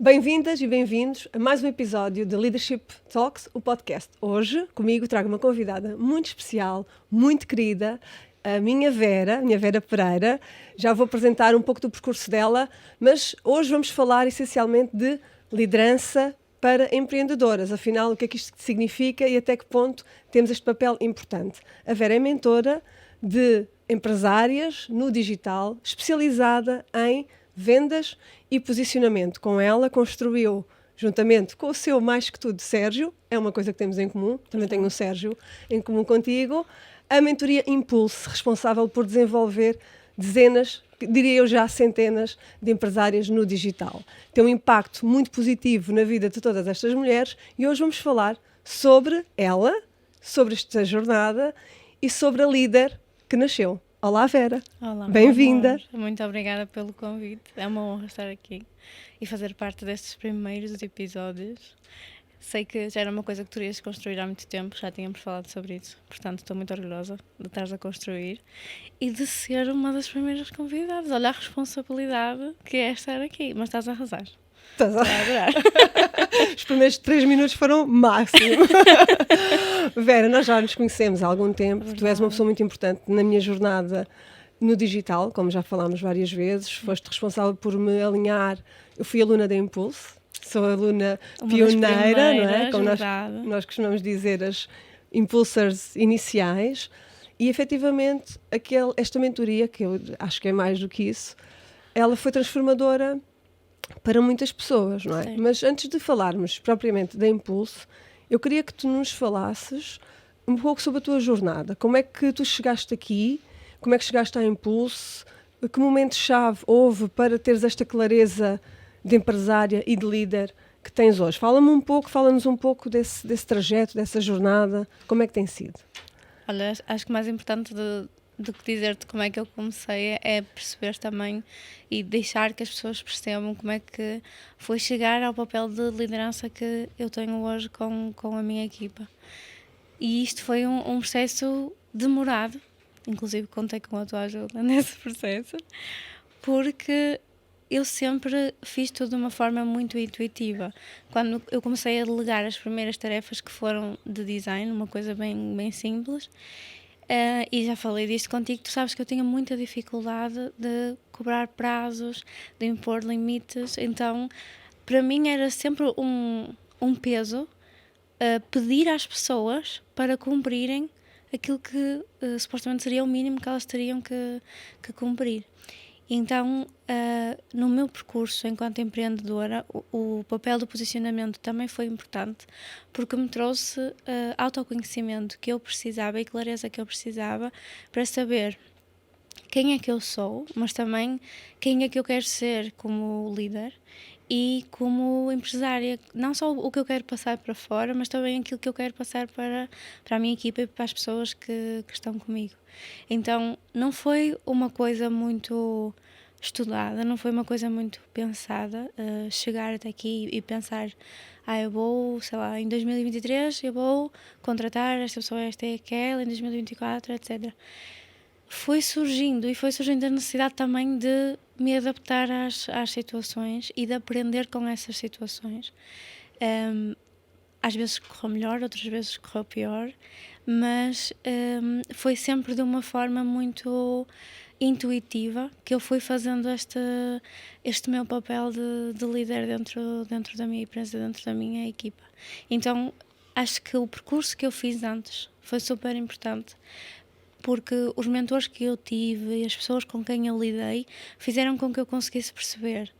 Bem-vindas e bem-vindos a mais um episódio de Leadership Talks, o podcast. Hoje, comigo, trago uma convidada muito especial, muito querida, a minha Vera Pereira. Já vou apresentar um pouco do percurso dela, mas hoje vamos falar essencialmente de liderança para empreendedoras. Afinal, o que é que isto significa e até que ponto temos este papel importante? A Vera é mentora de empresárias no digital, especializada em vendas e posicionamento. Com ela construiu, juntamente com o seu mais que tudo Sérgio, é uma coisa que temos em comum, também tenho o Sérgio em comum contigo, a mentoria Impulse, responsável por desenvolver dezenas, diria eu já centenas de empresárias no digital. Tem um impacto muito positivo na vida de todas estas mulheres e hoje vamos falar sobre ela, sobre esta jornada e sobre a líder que nasceu. Olá, Vera. Olá, bem-vinda. Muito obrigada pelo convite. É uma honra estar aqui e fazer parte destes primeiros episódios. Sei que já era uma coisa que tu irias construir há muito tempo, já tínhamos falado sobre isso, portanto estou muito orgulhosa de estares a construir e de ser uma das primeiras convidadas. Olha a responsabilidade que é estar aqui, mas estás a arrasar. Estás a adorar. Os primeiros 3 minutos foram máximo. Vera, nós já nos conhecemos há algum tempo. Tu és uma pessoa muito importante na minha jornada no digital, como já falámos várias vezes. Foste responsável por me alinhar. Eu fui aluna da Impulse, sou aluna pioneira, não é? Como nós costumamos dizer, as impulsors iniciais. E efetivamente, esta mentoria, que eu acho que é mais do que isso, ela foi transformadora para muitas pessoas, não é? Sim. Mas antes de falarmos propriamente da Impulse, eu queria que tu nos falasses um pouco sobre a tua jornada. Como é que tu chegaste aqui? Como é que chegaste à Impulse? Que momento-chave houve para teres esta clareza de empresária e de líder que tens hoje? Fala-nos um pouco desse trajeto, dessa jornada. Como é que tem sido? Olha, acho que o mais importante do que dizer-te como é que eu comecei é perceber também e deixar que as pessoas percebam como é que foi chegar ao papel de liderança que eu tenho hoje com a minha equipa. E isto foi um processo demorado, inclusive contei com a tua ajuda nesse processo, porque eu sempre fiz tudo de uma forma muito intuitiva. Quando eu comecei a delegar as primeiras tarefas que foram de design, uma coisa bem simples, e já falei disto contigo, tu sabes que eu tinha muita dificuldade de cobrar prazos, de impor limites, então para mim era sempre um peso pedir às pessoas para cumprirem aquilo que supostamente seria o mínimo que elas teriam que cumprir. Então, no meu percurso enquanto empreendedora, o papel do posicionamento também foi importante porque me trouxe autoconhecimento que eu precisava e clareza que eu precisava para saber quem é que eu sou, mas também quem é que eu quero ser como líder e como empresária, não só o que eu quero passar para fora, mas também aquilo que eu quero passar para a minha equipa e para as pessoas que estão comigo. Então, não foi uma coisa muito estudada, não foi uma coisa muito pensada, chegar até aqui e pensar, eu vou, sei lá, em 2023 eu vou contratar esta pessoa, esta e aquela, em 2024, etc. Foi surgindo a necessidade também de me adaptar às situações e de aprender com essas situações. Às vezes correu melhor, outras vezes correu pior, mas foi sempre de uma forma muito intuitiva que eu fui fazendo este meu papel de líder dentro da minha empresa, dentro da minha equipa. Então acho que o percurso que eu fiz antes foi super importante, porque os mentores que eu tive e as pessoas com quem eu lidei fizeram com que eu conseguisse perceber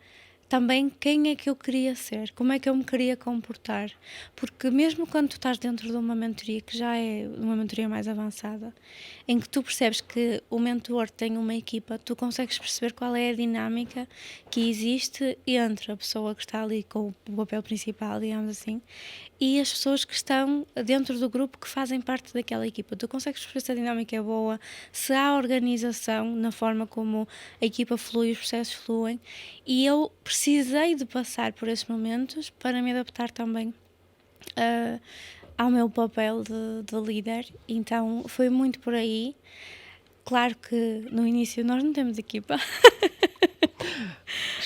também quem é que eu queria ser, como é que eu me queria comportar, porque mesmo quando tu estás dentro de uma mentoria que já é uma mentoria mais avançada, em que tu percebes que o mentor tem uma equipa, tu consegues perceber qual é a dinâmica que existe entre a pessoa que está ali com o papel principal, digamos assim, e as pessoas que estão dentro do grupo que fazem parte daquela equipa. Tu consegues perceber se a dinâmica é boa, se há organização na forma como a equipa flui, os processos fluem, e eu precisei de passar por esses momentos para me adaptar também ao meu papel de líder. Então foi muito por aí. Claro que no início nós não temos equipa.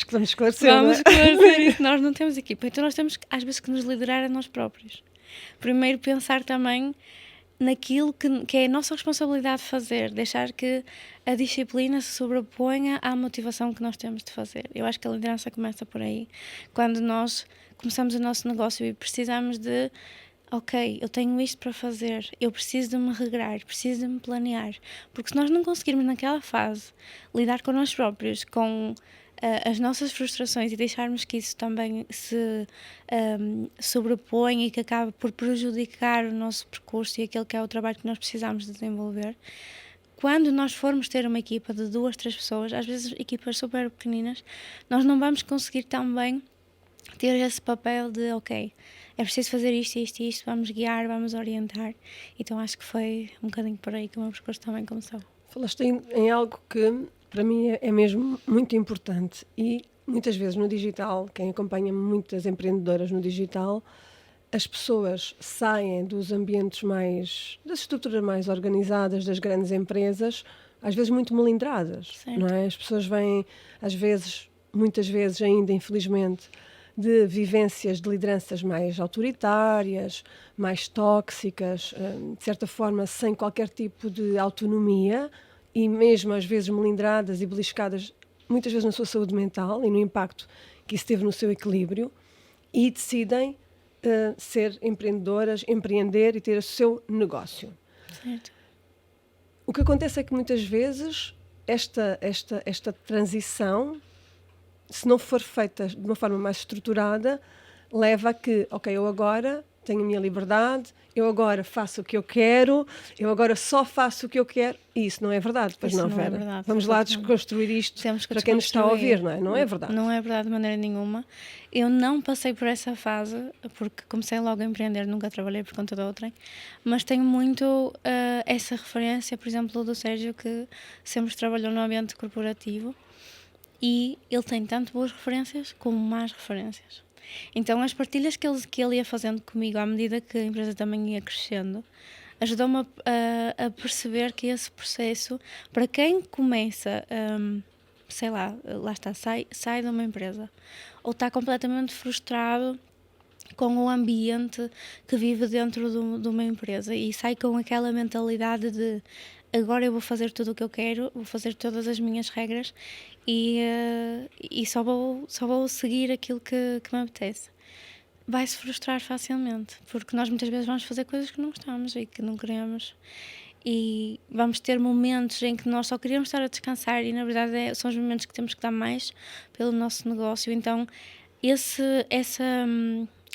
Acho que vamos esclarecer. Vamos esclarecer isso. Nós não temos equipa, então nós temos, às vezes, que nos liderar a nós próprios. Primeiro, pensar também naquilo que é a nossa responsabilidade de fazer, deixar que a disciplina se sobreponha à motivação que nós temos de fazer. Eu acho que a liderança começa por aí. Quando nós começamos o nosso negócio e precisamos de, ok, eu tenho isto para fazer, eu preciso de me regrar, preciso de me planear, porque se nós não conseguirmos naquela fase lidar com nós próprios, com as nossas frustrações e deixarmos que isso também se sobreponha e que acabe por prejudicar o nosso percurso e aquele que é o trabalho que nós precisamos de desenvolver, quando nós formos ter uma equipa de 2, 3 pessoas, às vezes equipas super pequeninas, nós não vamos conseguir também ter esse papel de, ok, é preciso fazer isto, isto e isto, vamos guiar, vamos orientar. Então acho que foi um bocadinho por aí que o meu percurso também começou. Falaste em algo que para mim é mesmo muito importante e muitas vezes no digital, quem acompanha muitas empreendedoras no digital, as pessoas saem dos ambientes das estruturas mais organizadas das grandes empresas, às vezes muito melindradas, Certo. não é? As pessoas vêm, às vezes, muitas vezes ainda, infelizmente, de vivências de lideranças mais autoritárias, mais tóxicas, de certa forma sem qualquer tipo de autonomia e mesmo às vezes melindradas e beliscadas, muitas vezes na sua saúde mental e no impacto que isso teve no seu equilíbrio, e decidem ser empreendedoras, empreender e ter o seu negócio. Certo. O que acontece é que muitas vezes esta transição, se não for feita de uma forma mais estruturada, leva a que, ok, eu agora tenho a minha liberdade, eu agora faço o que eu quero, eu agora só faço o que eu quero, e isso não é verdade, pois Isso não, não é Vera? verdade, Vamos lá exatamente. desconstruir isto Temos que para quem nos está a ouvir, desconstruir. não é? Não é verdade. Não é verdade de maneira nenhuma. Eu não passei por essa fase, porque comecei logo a empreender, nunca trabalhei por conta de outrem, mas tenho muito essa referência, por exemplo, do Sérgio, que sempre trabalhou no ambiente corporativo, e ele tem tanto boas referências como más referências. Então as partilhas que ele ia fazendo comigo à medida que a empresa também ia crescendo, ajudou-me a perceber que esse processo, para quem começa, sei lá está, sai de uma empresa ou está completamente frustrado com o ambiente que vive dentro de uma empresa e sai com aquela mentalidade de agora eu vou fazer tudo o que eu quero, vou fazer todas as minhas regras e só vou seguir aquilo que me apetece. Vai-se frustrar facilmente, porque nós muitas vezes vamos fazer coisas que não gostamos e que não queremos, e vamos ter momentos em que nós só queríamos estar a descansar e na verdade são os momentos que temos que dar mais pelo nosso negócio. Então essa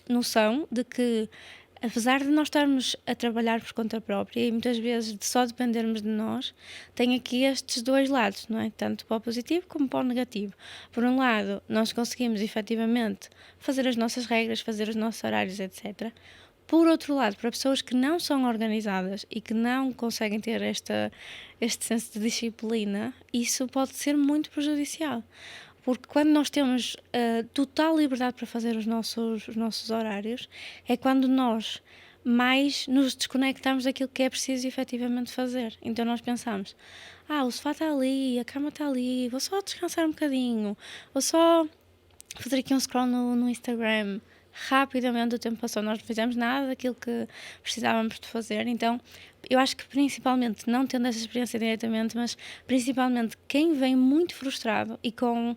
noção de que, apesar de nós estarmos a trabalhar por conta própria e muitas vezes de só dependermos de nós, tem aqui estes dois lados, não é? Tanto para o positivo como para o negativo. Por um lado, nós conseguimos efetivamente fazer as nossas regras, fazer os nossos horários, etc. Por outro lado, para pessoas que não são organizadas e que não conseguem ter este senso de disciplina, isso pode ser muito prejudicial. Porque quando nós temos total liberdade para fazer os nossos horários, é quando nós mais nos desconectamos daquilo que é preciso efetivamente fazer. Então nós pensamos, o sofá está ali, a cama está ali, vou só descansar um bocadinho, vou só fazer aqui um scroll no Instagram. Rapidamente o tempo passou, nós não fizemos nada daquilo que precisávamos de fazer. Então eu acho que principalmente, não tendo essa experiência diretamente, mas principalmente quem vem muito frustrado e com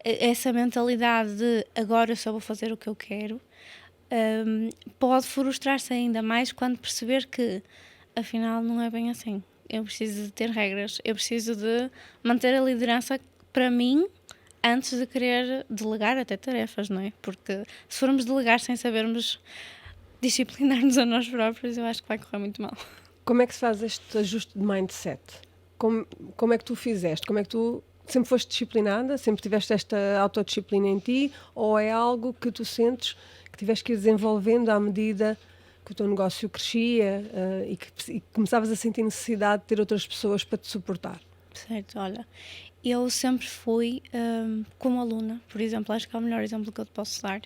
essa mentalidade de agora eu só vou fazer o que eu quero, pode frustrar-se ainda mais quando perceber que afinal não é bem assim. Eu preciso de ter regras, eu preciso de manter a liderança para mim antes de querer delegar até tarefas, não é? Porque se formos delegar sem sabermos disciplinar-nos a nós próprios, eu acho que vai correr muito mal. Como é que se faz este ajuste de mindset? Como é que tu fizeste? Como é que tu sempre foste disciplinada? Sempre tiveste esta autodisciplina em ti? Ou é algo que tu sentes que tiveste que ir desenvolvendo à medida que o teu negócio crescia e que começavas a sentir necessidade de ter outras pessoas para te suportar? Certo, olha, eu sempre fui como aluna, por exemplo, acho que é o melhor exemplo que eu te posso dar.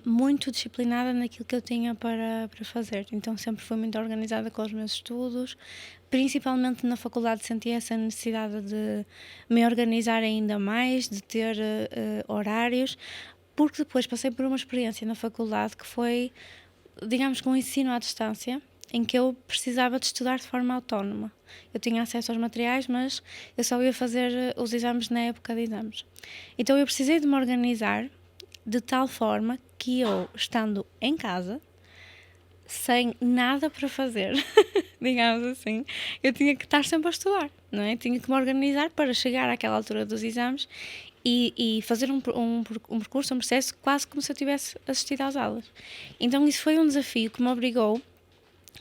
muito disciplinada naquilo que eu tinha para fazer. Então sempre fui muito organizada com os meus estudos, principalmente na faculdade senti essa necessidade de me organizar ainda mais, de ter horários, porque depois passei por uma experiência na faculdade que foi, digamos, com um ensino à distância, em que eu precisava de estudar de forma autónoma. Eu tinha acesso aos materiais, mas eu só ia fazer os exames na época de exames. Então eu precisei de me organizar de tal forma que eu, estando em casa, sem nada para fazer, digamos assim, eu tinha que estar sempre a estudar, não é? Tinha que me organizar para chegar àquela altura dos exames e fazer um percurso, um processo, quase como se eu tivesse assistido às aulas. Então isso foi um desafio que me obrigou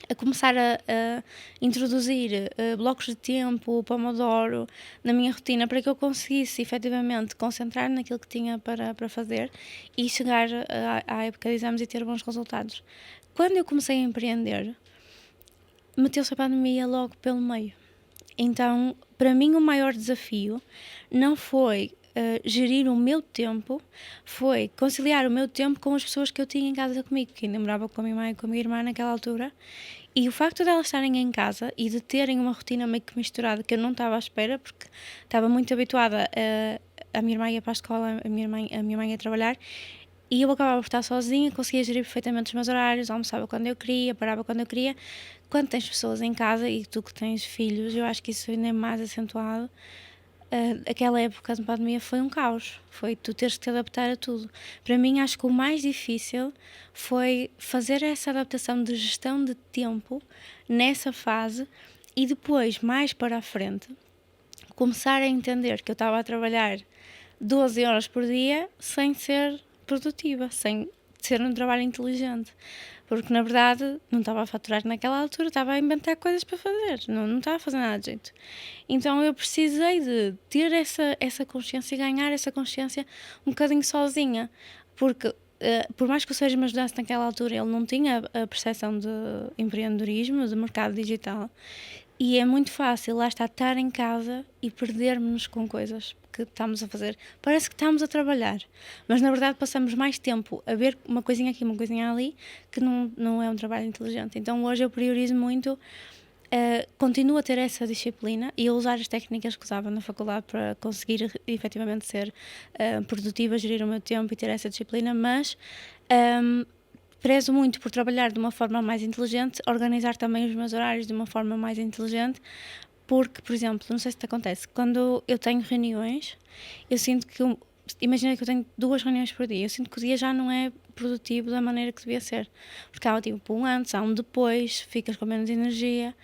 a começar a introduzir blocos de tempo, Pomodoro, na minha rotina, para que eu conseguisse efetivamente concentrar naquilo que tinha para fazer e chegar à época de exames e ter bons resultados. Quando eu comecei a empreender, meteu-se a pandemia logo pelo meio. Então, para mim, o maior desafio não foi gerir o meu tempo, foi conciliar o meu tempo com as pessoas que eu tinha em casa comigo, que ainda morava com a minha mãe e com a minha irmã naquela altura, e o facto de elas estarem em casa e de terem uma rotina meio que misturada, que eu não estava à espera, porque estava muito habituada a minha irmã ia para a escola, a minha mãe ia trabalhar, e eu acabava por estar sozinha, conseguia gerir perfeitamente os meus horários, almoçava quando eu queria, parava quando eu queria. Quando tens pessoas em casa e tu que tens filhos, eu acho que isso ainda é mais acentuado. Aquela época de pandemia foi um caos, foi tu teres que te adaptar a tudo. Para mim, acho que o mais difícil foi fazer essa adaptação de gestão de tempo nessa fase e depois, mais para a frente, começar a entender que eu estava a trabalhar 12 horas por dia sem ser produtiva, sem ser um trabalho inteligente. Porque, na verdade, não estava a faturar naquela altura, estava a inventar coisas para fazer, não estava a fazer nada de jeito. Então, eu precisei de ter essa consciência e ganhar essa consciência um bocadinho sozinha. Porque, por mais que o Sérgio me ajudasse naquela altura, ele não tinha a percepção de empreendedorismo, de mercado digital. E é muito fácil, lá estar em casa e perdermos-nos com coisas que estamos a fazer. Parece que estamos a trabalhar, mas na verdade passamos mais tempo a ver uma coisinha aqui, uma coisinha ali, que não é um trabalho inteligente. Então hoje eu priorizo muito, continuo a ter essa disciplina e a usar as técnicas que usava na faculdade para conseguir efetivamente ser produtiva, gerir o meu tempo e ter essa disciplina, mas prezo muito por trabalhar de uma forma mais inteligente, organizar também os meus horários de uma forma mais inteligente, porque, por exemplo, não sei se te acontece, quando eu tenho reuniões, eu sinto que, imagina que eu tenho 2 reuniões por dia, eu sinto que o dia já não é produtivo da maneira que devia ser, porque há tipo um antes, há um depois, ficas com menos energia,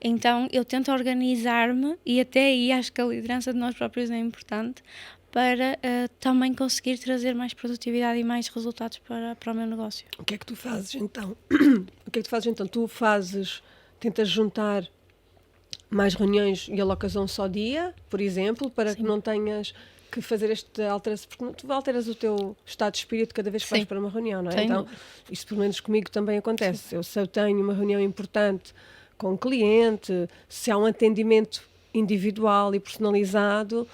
então eu tento organizar-me e até aí acho que a liderança de nós próprios é importante, para também conseguir trazer mais produtividade e mais resultados para o meu negócio. O que é que tu fazes então? O que é que tu fazes então? Tentas juntar mais reuniões e alocas um só dia, por exemplo, para Sim. que não tenhas que fazer esta alteração, porque tu alteras o teu estado de espírito cada vez que vais para uma reunião, não é? Sem Então, dúvida. isto pelo menos comigo também acontece. Sim. Se eu tenho uma reunião importante com um cliente, se há um atendimento individual e personalizado,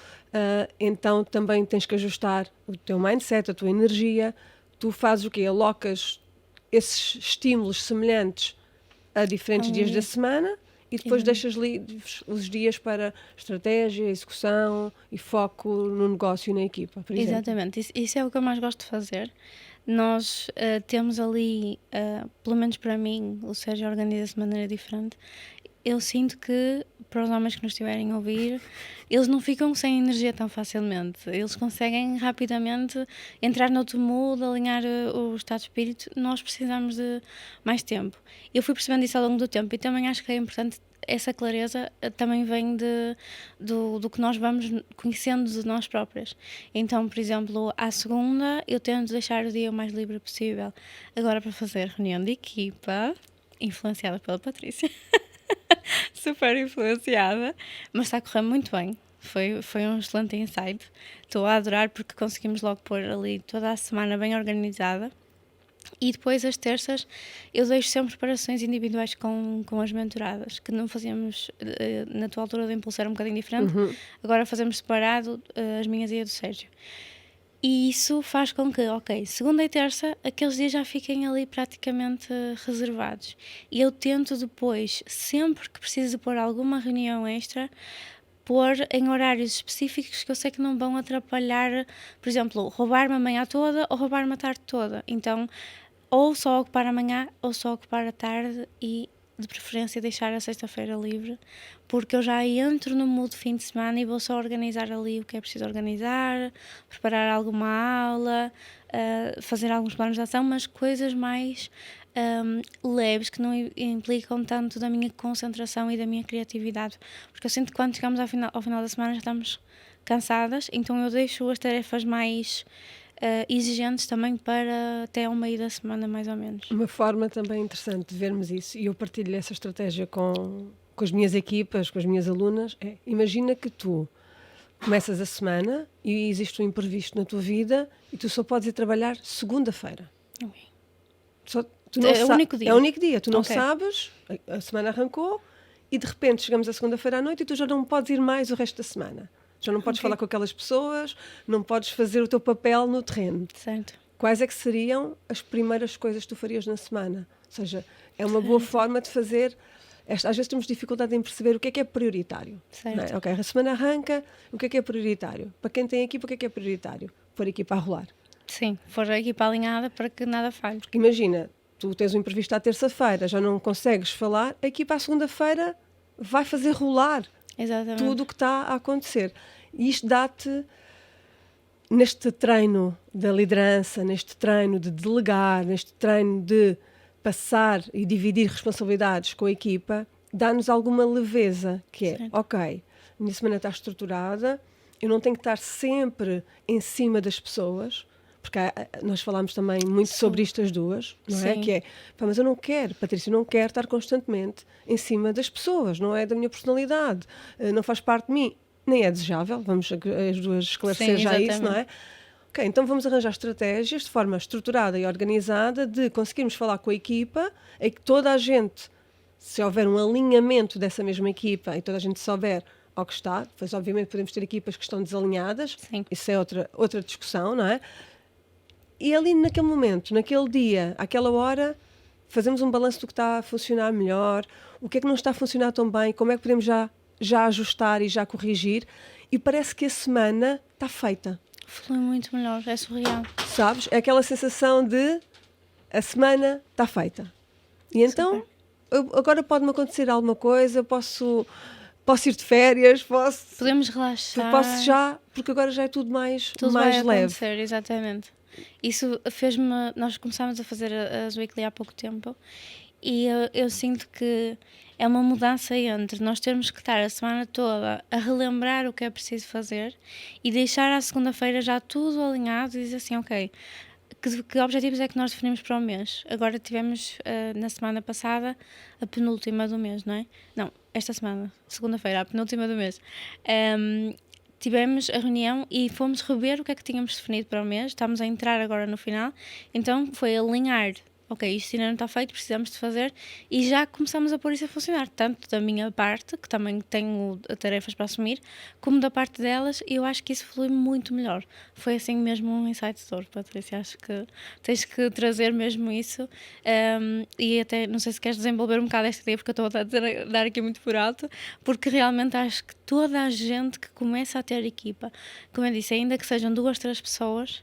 então também tens que ajustar o teu mindset, a tua energia. Tu fazes o quê? Alocas esses estímulos semelhantes a diferentes dias da semana e depois deixas livres os dias para estratégia, execução e foco no negócio e na equipa, por exemplo. Exatamente, isso é o que eu mais gosto de fazer. Nós temos ali, pelo menos para mim, o Sérgio organiza-se de maneira diferente. Eu sinto que, para os homens que nos estiverem a ouvir, eles não ficam sem energia tão facilmente. Eles conseguem rapidamente entrar noutro mood, alinhar o estado de espírito. Nós precisamos de mais tempo. Eu fui percebendo isso ao longo do tempo e também acho que é importante. Essa clareza também vem do que nós vamos conhecendo de nós próprias. Então, por exemplo, à segunda eu tento deixar o dia o mais livre possível. Agora, para fazer reunião de equipa, influenciada pela Patrícia, super influenciada, mas está a correr muito bem. Foi um excelente insight. Estou a adorar porque conseguimos logo pôr ali toda a semana bem organizada. E depois, às terças, eu deixo sempre preparações individuais com as mentoradas, que não fazíamos na tua altura do Impulso, era um bocadinho diferente. Agora fazemos separado as minhas e a do Sérgio. E isso faz com que, ok, segunda e terça, aqueles dias já fiquem ali praticamente reservados. E eu tento depois, sempre que preciso pôr alguma reunião extra, pôr em horários específicos que eu sei que não vão atrapalhar, por exemplo, roubar-me a manhã toda ou roubar-me a tarde toda. Então, ou só ocupar a manhã ou só ocupar a tarde e, de preferência, deixar a sexta-feira livre, porque eu já entro no mood de fim de semana e vou só organizar ali o que é preciso organizar, preparar alguma aula, fazer alguns planos de ação, mas coisas mais leves, que não implicam tanto da minha concentração e da minha criatividade, porque eu sinto que quando chegamos ao final da semana já estamos cansadas, então eu deixo as tarefas mais exigentes também para até ao meio da semana, mais ou menos. Uma forma também interessante de vermos isso, e eu partilho essa estratégia com as minhas equipas, com as minhas alunas, é: imagina que tu começas a semana e existe um imprevisto na tua vida e tu só podes ir trabalhar segunda-feira. Okay. É o único dia. É o único dia. Tu não Okay. sabes, a semana arrancou e de repente chegamos à segunda-feira à noite e tu já não podes ir mais o resto da semana. Já não podes falar com aquelas pessoas, não podes fazer o teu papel no terreno. Certo. Quais é que seriam as primeiras coisas que tu farias na semana? Ou seja, é uma boa forma de fazer... Às vezes temos dificuldade em perceber o que é prioritário. Certo. Não é? Ok, a semana arranca, o que é prioritário? Para quem tem equipa, o que é prioritário? Pôr a equipa a rolar. Sim, for a equipa alinhada para que nada falhe. Porque imagina, tu tens um imprevisto à terça-feira, já não consegues falar, a equipa à segunda-feira vai fazer rolar Exatamente. tudo o que está a acontecer. E isto dá-te, neste treino da liderança, neste treino de delegar, neste treino de passar e dividir responsabilidades com a equipa, dá-nos alguma leveza, que é, certo. Ok, a minha semana está estruturada, eu não tenho que estar sempre em cima das pessoas, porque nós falámos também muito sobre isto as duas, não é? Sim. Que é, mas eu não quero, Patrícia, eu não quero estar constantemente em cima das pessoas, não é da minha personalidade, não faz parte de mim, nem é desejável, vamos as duas esclarecer. Sim, já isso, não é? Ok, então vamos arranjar estratégias de forma estruturada e organizada de conseguirmos falar com a equipa, em que toda a gente, se houver um alinhamento dessa mesma equipa e toda a gente souber ao que está, depois obviamente podemos ter equipas que estão desalinhadas. Sim. Isso é outra discussão, não é? E ali naquele momento, naquele dia, àquela hora, fazemos um balanço do que está a funcionar melhor, o que é que não está a funcionar tão bem, como é que podemos já ajustar e já corrigir, e parece que a semana está feita. Flui muito melhor, é surreal. Sabes? É aquela sensação de a semana está feita. E então, agora pode-me acontecer alguma coisa, posso ir de férias, podemos relaxar. Posso já, porque agora já é tudo mais vai leve. Acontecer, exatamente. Isso fez-me... Nós começámos a fazer as Weekly há pouco tempo e eu sinto que é uma mudança entre nós termos que estar a semana toda a relembrar o que é preciso fazer e deixar à segunda-feira já tudo alinhado e dizer assim, ok, que objetivos é que nós definimos para o mês? Agora tivemos, na semana passada, a penúltima do mês, não é? Não, esta semana, segunda-feira, a penúltima do mês. Tivemos a reunião e fomos rever o que é que tínhamos definido para o mês. Estamos a entrar agora no final, então foi alinhar. Ok, isto ainda não está feito, precisamos de fazer, e já começamos a pôr isso a funcionar, tanto da minha parte, que também tenho tarefas para assumir, como da parte delas, e eu acho que isso flui muito melhor. Foi assim mesmo um insight de ouro, Patrícia, acho que tens que trazer mesmo isso, e até, não sei se queres desenvolver um bocado esta ideia, porque eu estou a dar aqui muito por alto, porque realmente acho que toda a gente que começa a ter equipa, como eu disse, ainda que sejam 2, 3 pessoas,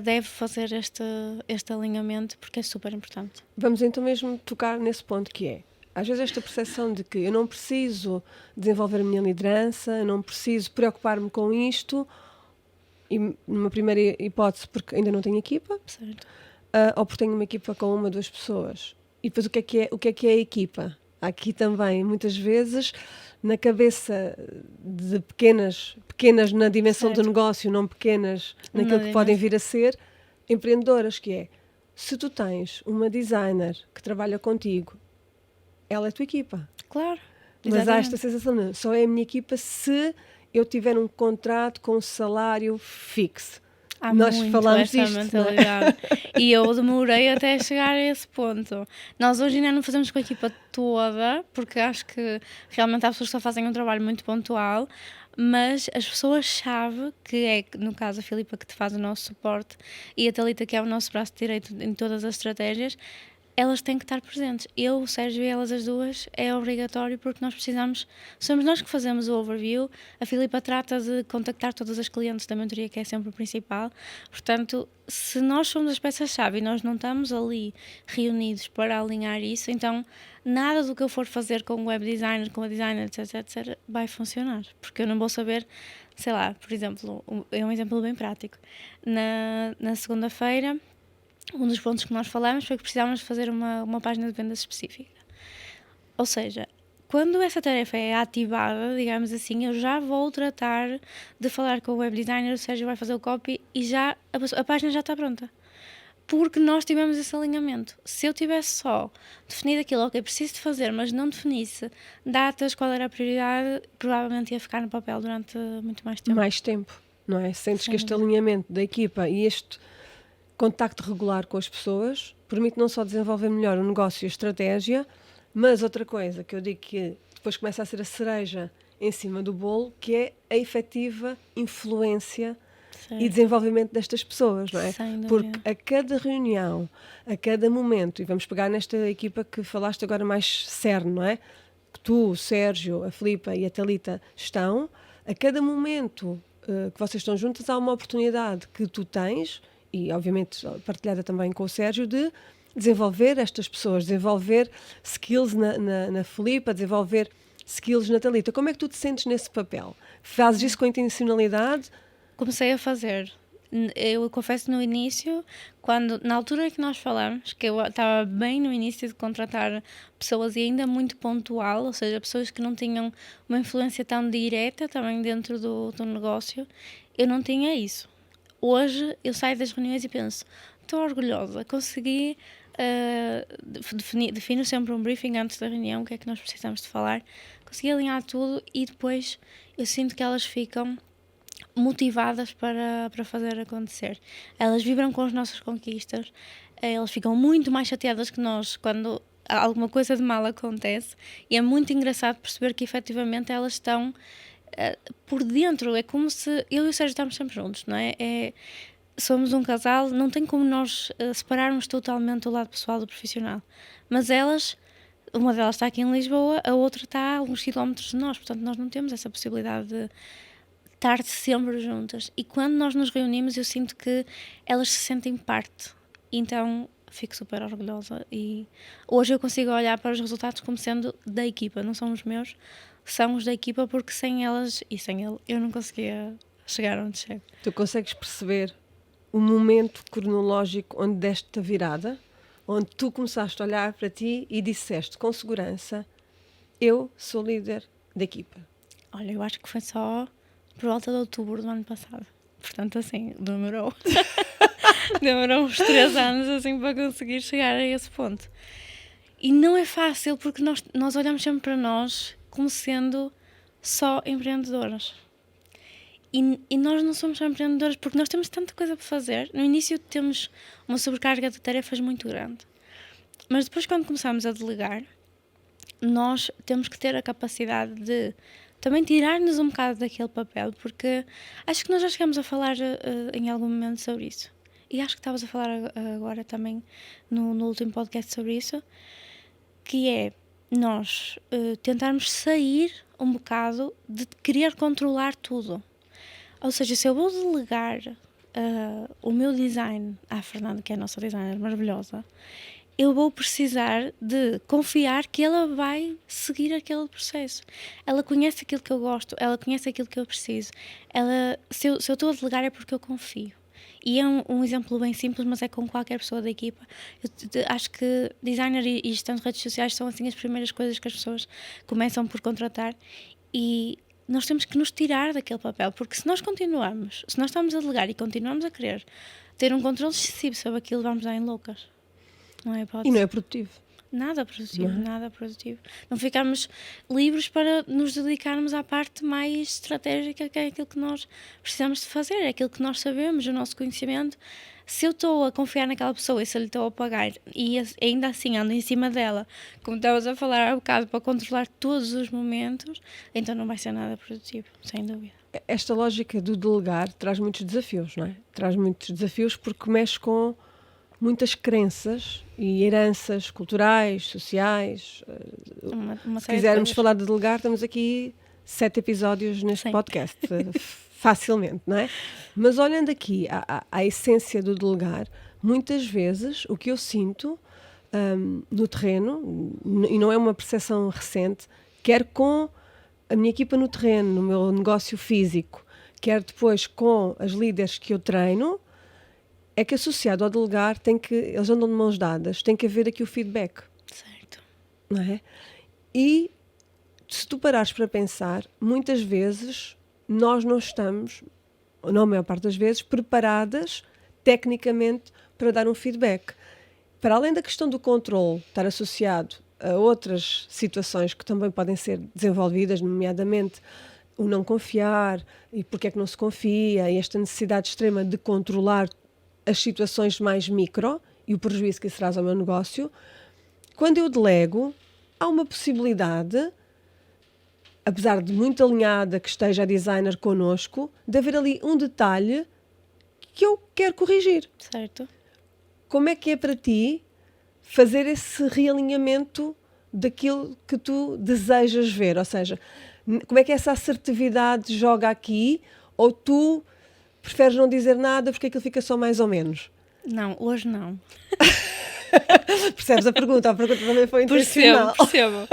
deve fazer este alinhamento, porque é super importante. Vamos então mesmo tocar nesse ponto, que é, às vezes, esta percepção de que eu não preciso desenvolver a minha liderança, eu não preciso preocupar-me com isto, e numa primeira hipótese porque ainda não tenho equipa, certo. Ou porque tenho uma equipa com 1, 2 pessoas. E depois o que é a equipa? Há aqui também, muitas vezes, na cabeça de pequenas na dimensão certo. do negócio, não pequenas naquilo que podem vir a ser, empreendedoras, que é, se tu tens uma designer que trabalha contigo, ela é a tua equipa. Claro. Mas há esta sensação de, só é a minha equipa se eu tiver um contrato com salário fixo. Nós falamos disto, mentalidade. E eu demorei até chegar a esse ponto. Nós hoje ainda não fazemos com a equipa toda, porque acho que realmente há pessoas que só fazem um trabalho muito pontual, mas as pessoas-chave, que é, no caso, a Filipa, que te faz o nosso suporte, e a Thalita, que é o nosso braço direito em todas as estratégias, elas têm que estar presentes. Eu, o Sérgio e elas as duas é obrigatório, porque nós precisamos, somos nós que fazemos o overview. A Filipa trata de contactar todas as clientes da mentoria, que é sempre o principal. Portanto, se nós somos as peças-chave e nós não estamos ali reunidos para alinhar isso, então nada do que eu for fazer com o web designer, com a designer, etc, etc, vai funcionar, porque eu não vou saber, sei lá, por exemplo, é um exemplo bem prático. Na segunda-feira, um dos pontos que nós falamos foi que precisávamos fazer uma página de vendas específica. Ou seja, quando essa tarefa é ativada, digamos assim, eu já vou tratar de falar com o web designer, o Sérgio vai fazer o copy e já a página já está pronta. Porque nós tivemos esse alinhamento. Se eu tivesse só definido aquilo, ok, preciso de fazer, mas não definisse datas, qual era a prioridade, provavelmente ia ficar no papel durante muito mais tempo. Mais tempo, não é? Sentes que este alinhamento da equipa e este contacto regular com as pessoas permite não só desenvolver melhor o negócio e a estratégia, mas outra coisa que eu digo que depois começa a ser a cereja em cima do bolo, que é a efetiva influência e desenvolvimento destas pessoas, não é? Porque a cada reunião, a cada momento, e vamos pegar nesta equipa que falaste agora mais cerne, não é? Que tu, o Sérgio, a Filipa e a Thalita estão, a cada momento que vocês estão juntas, há uma oportunidade que tu tens, e obviamente partilhada também com o Sérgio, de desenvolver estas pessoas, desenvolver skills na Filipa, desenvolver skills na Thalita. Como é que tu te sentes nesse papel? Fazes isso com intencionalidade? Comecei a fazer. Eu confesso, no início, na altura que nós falamos, que eu estava bem no início de contratar pessoas e ainda muito pontual, ou seja, pessoas que não tinham uma influência tão direta também dentro do negócio, eu não tinha isso. Hoje eu saio das reuniões e penso, estou orgulhosa, consegui, defino sempre um briefing antes da reunião, o que é que nós precisamos de falar, consegui alinhar tudo e depois eu sinto que elas ficam motivadas para fazer acontecer. Elas vibram com as nossas conquistas, elas ficam muito mais chateadas que nós quando alguma coisa de mal acontece, e é muito engraçado perceber que efetivamente elas estão por dentro. É como se eu e o Sérgio estamos sempre juntos, não é? Somos um casal, não tem como nós separarmos totalmente o lado pessoal do profissional, mas uma delas está aqui em Lisboa, a outra está a uns quilómetros de nós, portanto nós não temos essa possibilidade de estar sempre juntas, e quando nós nos reunimos eu sinto que elas se sentem parte, então fico super orgulhosa, e hoje eu consigo olhar para os resultados como sendo da equipa, não são os meus, são os da equipa, porque sem elas e sem ele eu não conseguia chegar onde chego. Tu consegues perceber o momento cronológico onde deste a virada, onde tu começaste a olhar para ti e disseste com segurança, eu sou líder da equipa? Olha, eu acho que foi só por volta de outubro do ano passado. Portanto, assim, demorou uns 3 anos assim para conseguir chegar a esse ponto. E não é fácil, porque nós olhamos sempre para nós como sendo só empreendedoras. E nós não somos só empreendedoras, porque nós temos tanta coisa para fazer. No início temos uma sobrecarga de tarefas muito grande. Mas depois, quando começamos a delegar, nós temos que ter a capacidade de também tirar-nos um bocado daquele papel, porque acho que nós já chegamos a falar em algum momento sobre isso. E acho que estavas a falar agora também no último podcast sobre isso, que é nós tentarmos sair um bocado de querer controlar tudo. Ou seja, se eu vou delegar o meu design à Fernanda, que é a nossa designer maravilhosa, eu vou precisar de confiar que ela vai seguir aquele processo. Ela conhece aquilo que eu gosto, ela conhece aquilo que eu preciso. Se eu estou a delegar é porque eu confio. E é um exemplo bem simples, mas é com qualquer pessoa da equipa. Eu acho que designer e gestão de redes sociais são assim as primeiras coisas que as pessoas começam por contratar, e nós temos que nos tirar daquele papel, porque se nós estamos a delegar e continuamos a querer ter um controle excessivo sobre aquilo, vamos dar em loucas. Não é hipótese. E não é produtivo. Nada produtivo. Não ficamos livres para nos dedicarmos à parte mais estratégica, que é aquilo que nós precisamos de fazer, é aquilo que nós sabemos, o nosso conhecimento. se eu estou a confiar naquela pessoa e se eu lhe estou a pagar e ainda assim ando em cima dela, como estavas a falar há bocado, para controlar todos os momentos, então não vai ser nada produtivo, sem dúvida. Esta lógica do delegar traz muitos desafios, não é? Traz muitos desafios porque mexe com muitas crenças e heranças culturais, sociais. Uma Se série de quisermos coisas. falar de delegar, temos aqui 7 episódios neste Sim. podcast, facilmente, não é? Mas olhando aqui à essência do delegar, muitas vezes o que eu sinto no terreno, e não é uma percepção recente, quer com a minha equipa no terreno, no meu negócio físico, quer depois com as líderes que eu treino, é que associado ao delegar eles andam de mãos dadas, tem que haver aqui o feedback, Certo. não é? E se tu parares para pensar, muitas vezes nós não estamos, ou não a maior parte das vezes, preparadas tecnicamente para dar um feedback. Para além da questão do controle estar associado a outras situações que também podem ser desenvolvidas, nomeadamente o não confiar e porque é que não se confia, e esta necessidade extrema de controlar as situações mais micro e o prejuízo que isso traz ao meu negócio, quando eu delego, há uma possibilidade, apesar de muito alinhada que esteja a designer connosco, de haver ali um detalhe que eu quero corrigir. Certo. Como é que é para ti fazer esse realinhamento daquilo que tu desejas ver? Ou seja, como é que essa assertividade joga aqui? Ou tu preferes não dizer nada porque aquilo fica só mais ou menos? Não, hoje não. Percebes a pergunta? A pergunta também foi intencional. Percebo.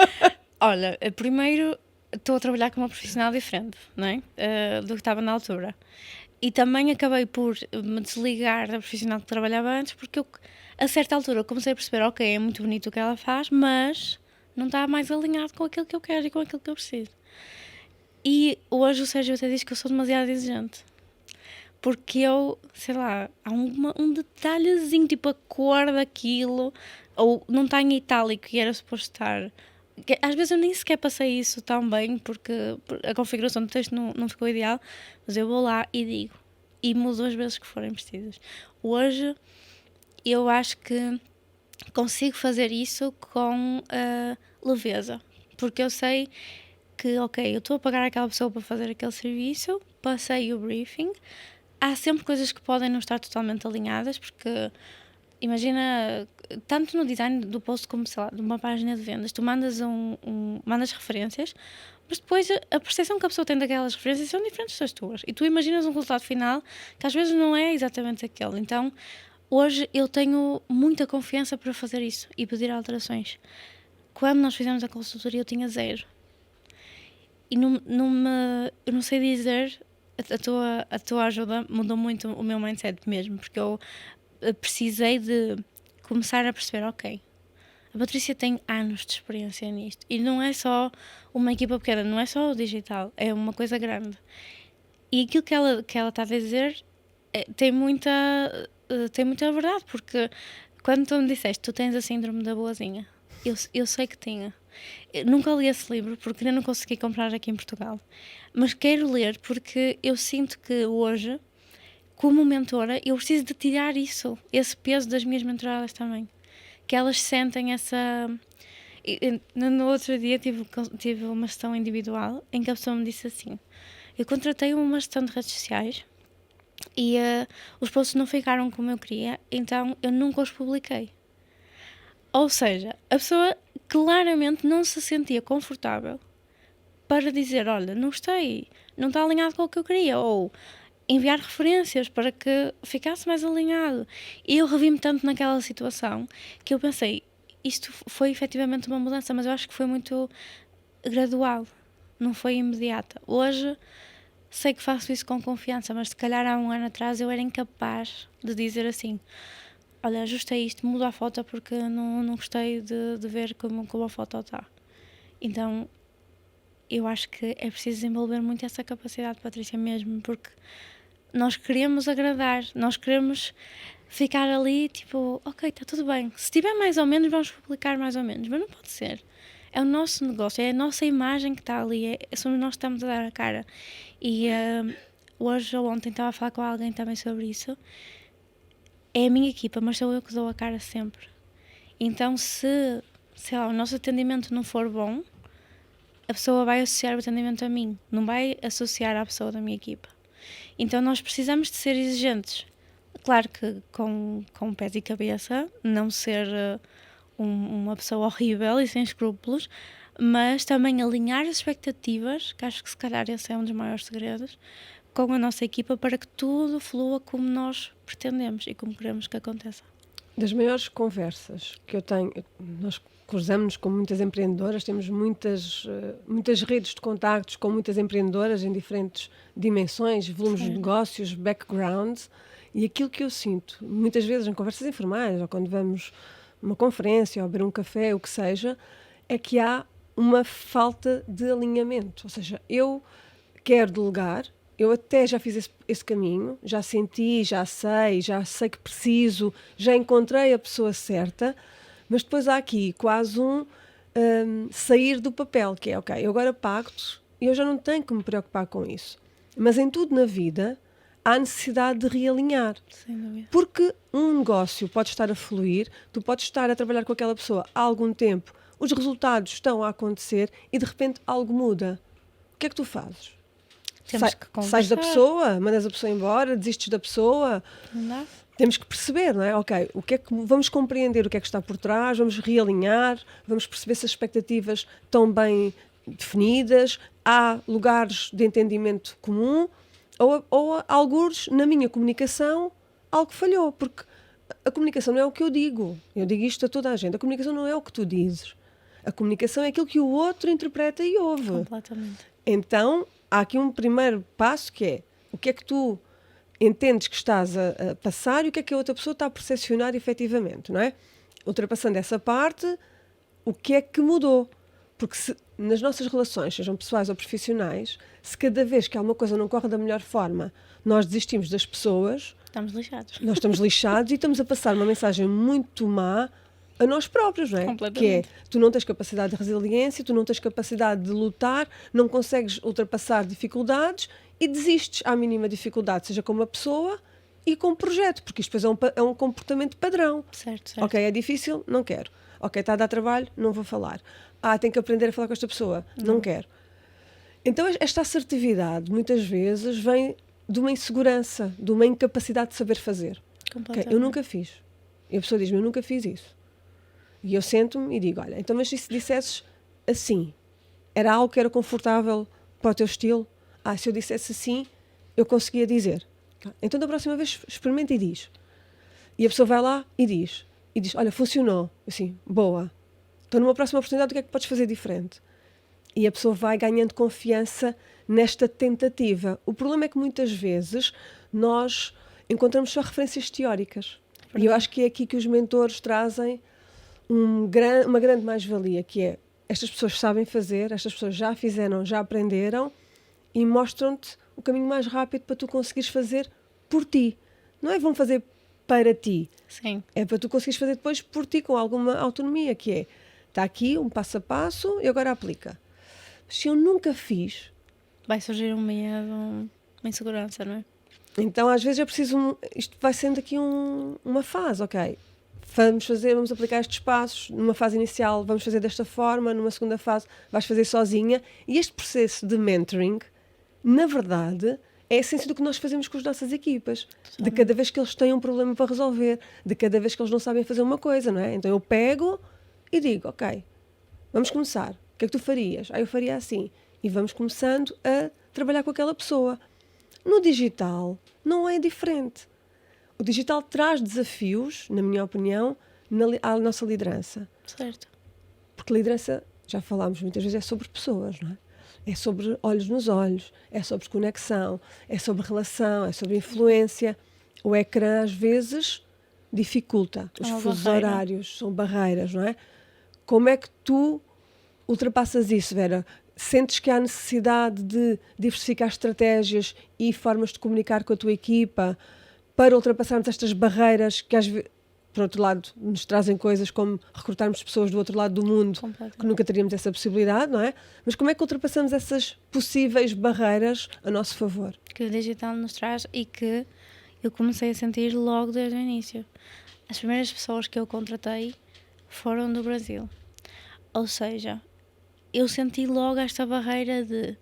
Olha, primeiro estou a trabalhar com uma profissional diferente, não é? Do que estava na altura. E também acabei por me desligar da profissional que trabalhava antes, porque eu, a certa altura, comecei a perceber, ok, é muito bonito o que ela faz, mas não está mais alinhado com aquilo que eu quero e com aquilo que eu preciso. E hoje o Sérgio até diz que eu sou demasiado exigente. Porque eu, sei lá, há um detalhezinho, tipo a cor daquilo, ou não está em itálico e era suposto estar. Às vezes eu nem sequer passei isso tão bem, porque a configuração do texto não ficou ideal, mas eu vou lá e digo. E mudo as vezes que forem precisas. Hoje, eu acho que consigo fazer isso com leveza. Porque eu sei que, ok, eu estou a pagar aquela pessoa para fazer aquele serviço, passei o briefing. Há sempre coisas que podem não estar totalmente alinhadas, porque imagina, tanto no design do post como, sei lá, de uma página de vendas, tu mandas mandas referências, mas depois a percepção que a pessoa tem daquelas referências são diferentes das tuas. E tu imaginas um resultado final que às vezes não é exatamente aquele. Então, hoje eu tenho muita confiança para fazer isso e pedir alterações. Quando nós fizemos a consultoria eu tinha 0. E eu não sei dizer, a tua ajuda mudou muito o meu mindset mesmo, porque eu precisei de começar a perceber, ok, a Patrícia tem anos de experiência nisto e não é só uma equipa pequena, não é só o digital, é uma coisa grande. E aquilo que ela está a dizer tem muita verdade, porque quando tu me disseste, tu tens a síndrome da boazinha, eu sei que tinha. Eu nunca li esse livro porque ainda não consegui comprar aqui em Portugal, mas quero ler porque eu sinto que hoje, como mentora, eu preciso de tirar esse peso das minhas mentoradas também, que elas sentem essa... No outro dia tive uma gestão individual em que a pessoa me disse assim, eu contratei uma gestão de redes sociais e os posts não ficaram como eu queria, então eu nunca os publiquei. Ou seja, a pessoa claramente não se sentia confortável para dizer, olha, não gostei, não está alinhado com o que eu queria, ou enviar referências para que ficasse mais alinhado. E eu revi-me tanto naquela situação que eu pensei, isto foi efetivamente uma mudança, mas eu acho que foi muito gradual, não foi imediata. Hoje sei que faço isso com confiança, mas se calhar há um ano atrás eu era incapaz de dizer assim, olha, ajustei isto, mudo a foto porque não gostei de ver como a foto está. Então, eu acho que é preciso desenvolver muito essa capacidade, Patrícia, mesmo, porque nós queremos agradar, nós queremos ficar ali, tipo, ok, está tudo bem. Se tiver mais ou menos, vamos publicar mais ou menos, mas não pode ser. É o nosso negócio, é a nossa imagem que está ali, somos nós que estamos a dar a cara. E hoje ou ontem estava a falar com alguém também sobre isso. é a minha equipa, mas sou eu que dou a cara sempre. Então, se, sei lá, o nosso atendimento não for bom, a pessoa vai associar o atendimento a mim, não vai associar à pessoa da minha equipa. Então, nós precisamos de ser exigentes. Claro que com pés e cabeça, não ser uma pessoa horrível e sem escrúpulos, mas também alinhar as expectativas, que acho que se calhar esse é um dos maiores segredos, com a nossa equipa para que tudo flua como nós pretendemos e como queremos que aconteça. Das maiores conversas que eu tenho, nós cruzamos-nos com muitas empreendedoras, temos muitas redes de contactos com muitas empreendedoras em diferentes dimensões, volumes de negócios, backgrounds, e aquilo que eu sinto, muitas vezes em conversas informais, ou quando vamos a uma conferência, ou beber um café, o que seja, é que há uma falta de alinhamento. Ou seja, eu quero delegar, eu até já fiz esse caminho, já senti, já sei que preciso, já encontrei a pessoa certa, mas depois há aqui quase sair do papel, que é, ok, eu agora pago-te e eu já não tenho que me preocupar com isso. Mas em tudo na vida há necessidade de realinhar. Sem dúvida. Porque um negócio pode estar a fluir, tu podes estar a trabalhar com aquela pessoa há algum tempo, os resultados estão a acontecer e de repente algo muda. O que é que tu fazes? Temos que conversar. Sais da pessoa, mandas a pessoa embora, desistes da pessoa. Não dá? Temos que perceber, não é? Ok, vamos compreender o que é que está por trás, vamos realinhar, vamos perceber se as expectativas estão bem definidas, há lugares de entendimento comum ou algures na minha comunicação algo falhou, porque a comunicação não é o que eu digo isto a toda a gente, a comunicação não é o que tu dizes. A comunicação é aquilo que o outro interpreta e ouve. Completamente. Então, há aqui um primeiro passo que é o que é que tu entendes que estás a passar e o que é que a outra pessoa está a percepcionar efetivamente, não é? Ultrapassando essa parte, o que é que mudou? Porque se nas nossas relações, sejam pessoais ou profissionais, se cada vez que alguma coisa não corre da melhor forma, nós desistimos das pessoas, Estamos lixados. nós estamos lixados e estamos a passar uma mensagem muito má a nós próprios, não é? Completamente. Que é, tu não tens capacidade de resiliência, tu não tens capacidade de lutar, não consegues ultrapassar dificuldades e desistes à mínima dificuldade, seja com uma pessoa e com um projeto, porque isto depois é um comportamento padrão. Certo. Ok, é difícil, não quero. Ok, está a dar trabalho, não vou falar. Tenho que aprender a falar com esta pessoa, não quero. Então esta assertividade muitas vezes vem de uma insegurança, de uma incapacidade de saber fazer. Okay, eu nunca fiz. E a pessoa diz-me, eu nunca fiz isso. E eu sento-me e digo, olha, então mas se dissesses assim, era algo que era confortável para o teu estilo? Se eu dissesse assim, eu conseguia dizer. Então da próxima vez experimenta e diz. E a pessoa vai lá e diz, olha, funcionou. Assim, boa. Então numa próxima oportunidade o que é que podes fazer diferente? E a pessoa vai ganhando confiança nesta tentativa. O problema é que muitas vezes nós encontramos só referências teóricas. E eu acho que é aqui que os mentores trazem uma grande mais-valia, que é, estas pessoas sabem fazer, estas pessoas já fizeram, já aprenderam e mostram-te o caminho mais rápido para tu conseguires fazer por ti. Não é vão fazer para ti. Sim. É para tu conseguires fazer depois por ti, com alguma autonomia, que é, está aqui um passo a passo e agora aplica. Se eu nunca fiz... Vai surgir um medo, uma insegurança, não é? Então às vezes é preciso... Isto vai sendo aqui uma fase, ok? Vamos aplicar estes passos, numa fase inicial vamos fazer desta forma, numa segunda fase vais fazer sozinha, e este processo de mentoring, na verdade, é a essência do que nós fazemos com as nossas equipas, de cada vez que eles têm um problema para resolver, de cada vez que eles não sabem fazer uma coisa, não é? Então eu pego e digo, ok, vamos começar, o que é que tu farias? Eu faria assim, e vamos começando a trabalhar com aquela pessoa. No digital não é diferente. O digital traz desafios, na minha opinião, à nossa liderança. Certo. Porque liderança, já falámos muitas vezes, é sobre pessoas, não é? É sobre olhos nos olhos, é sobre conexão, é sobre relação, é sobre influência. O ecrã, às vezes, dificulta. Os fusos horários são barreiras, não é? Como é que tu ultrapassas isso, Vera? Sentes que há necessidade de diversificar estratégias e formas de comunicar com a tua equipa para ultrapassarmos estas barreiras que, às vezes, por outro lado, nos trazem coisas como recrutarmos pessoas do outro lado do mundo, que nunca teríamos essa possibilidade, não é? Mas como é que ultrapassamos essas possíveis barreiras a nosso favor? Que o digital nos traz e que eu comecei a sentir logo desde o início. As primeiras pessoas que eu contratei foram do Brasil. Ou seja, eu senti logo esta barreira de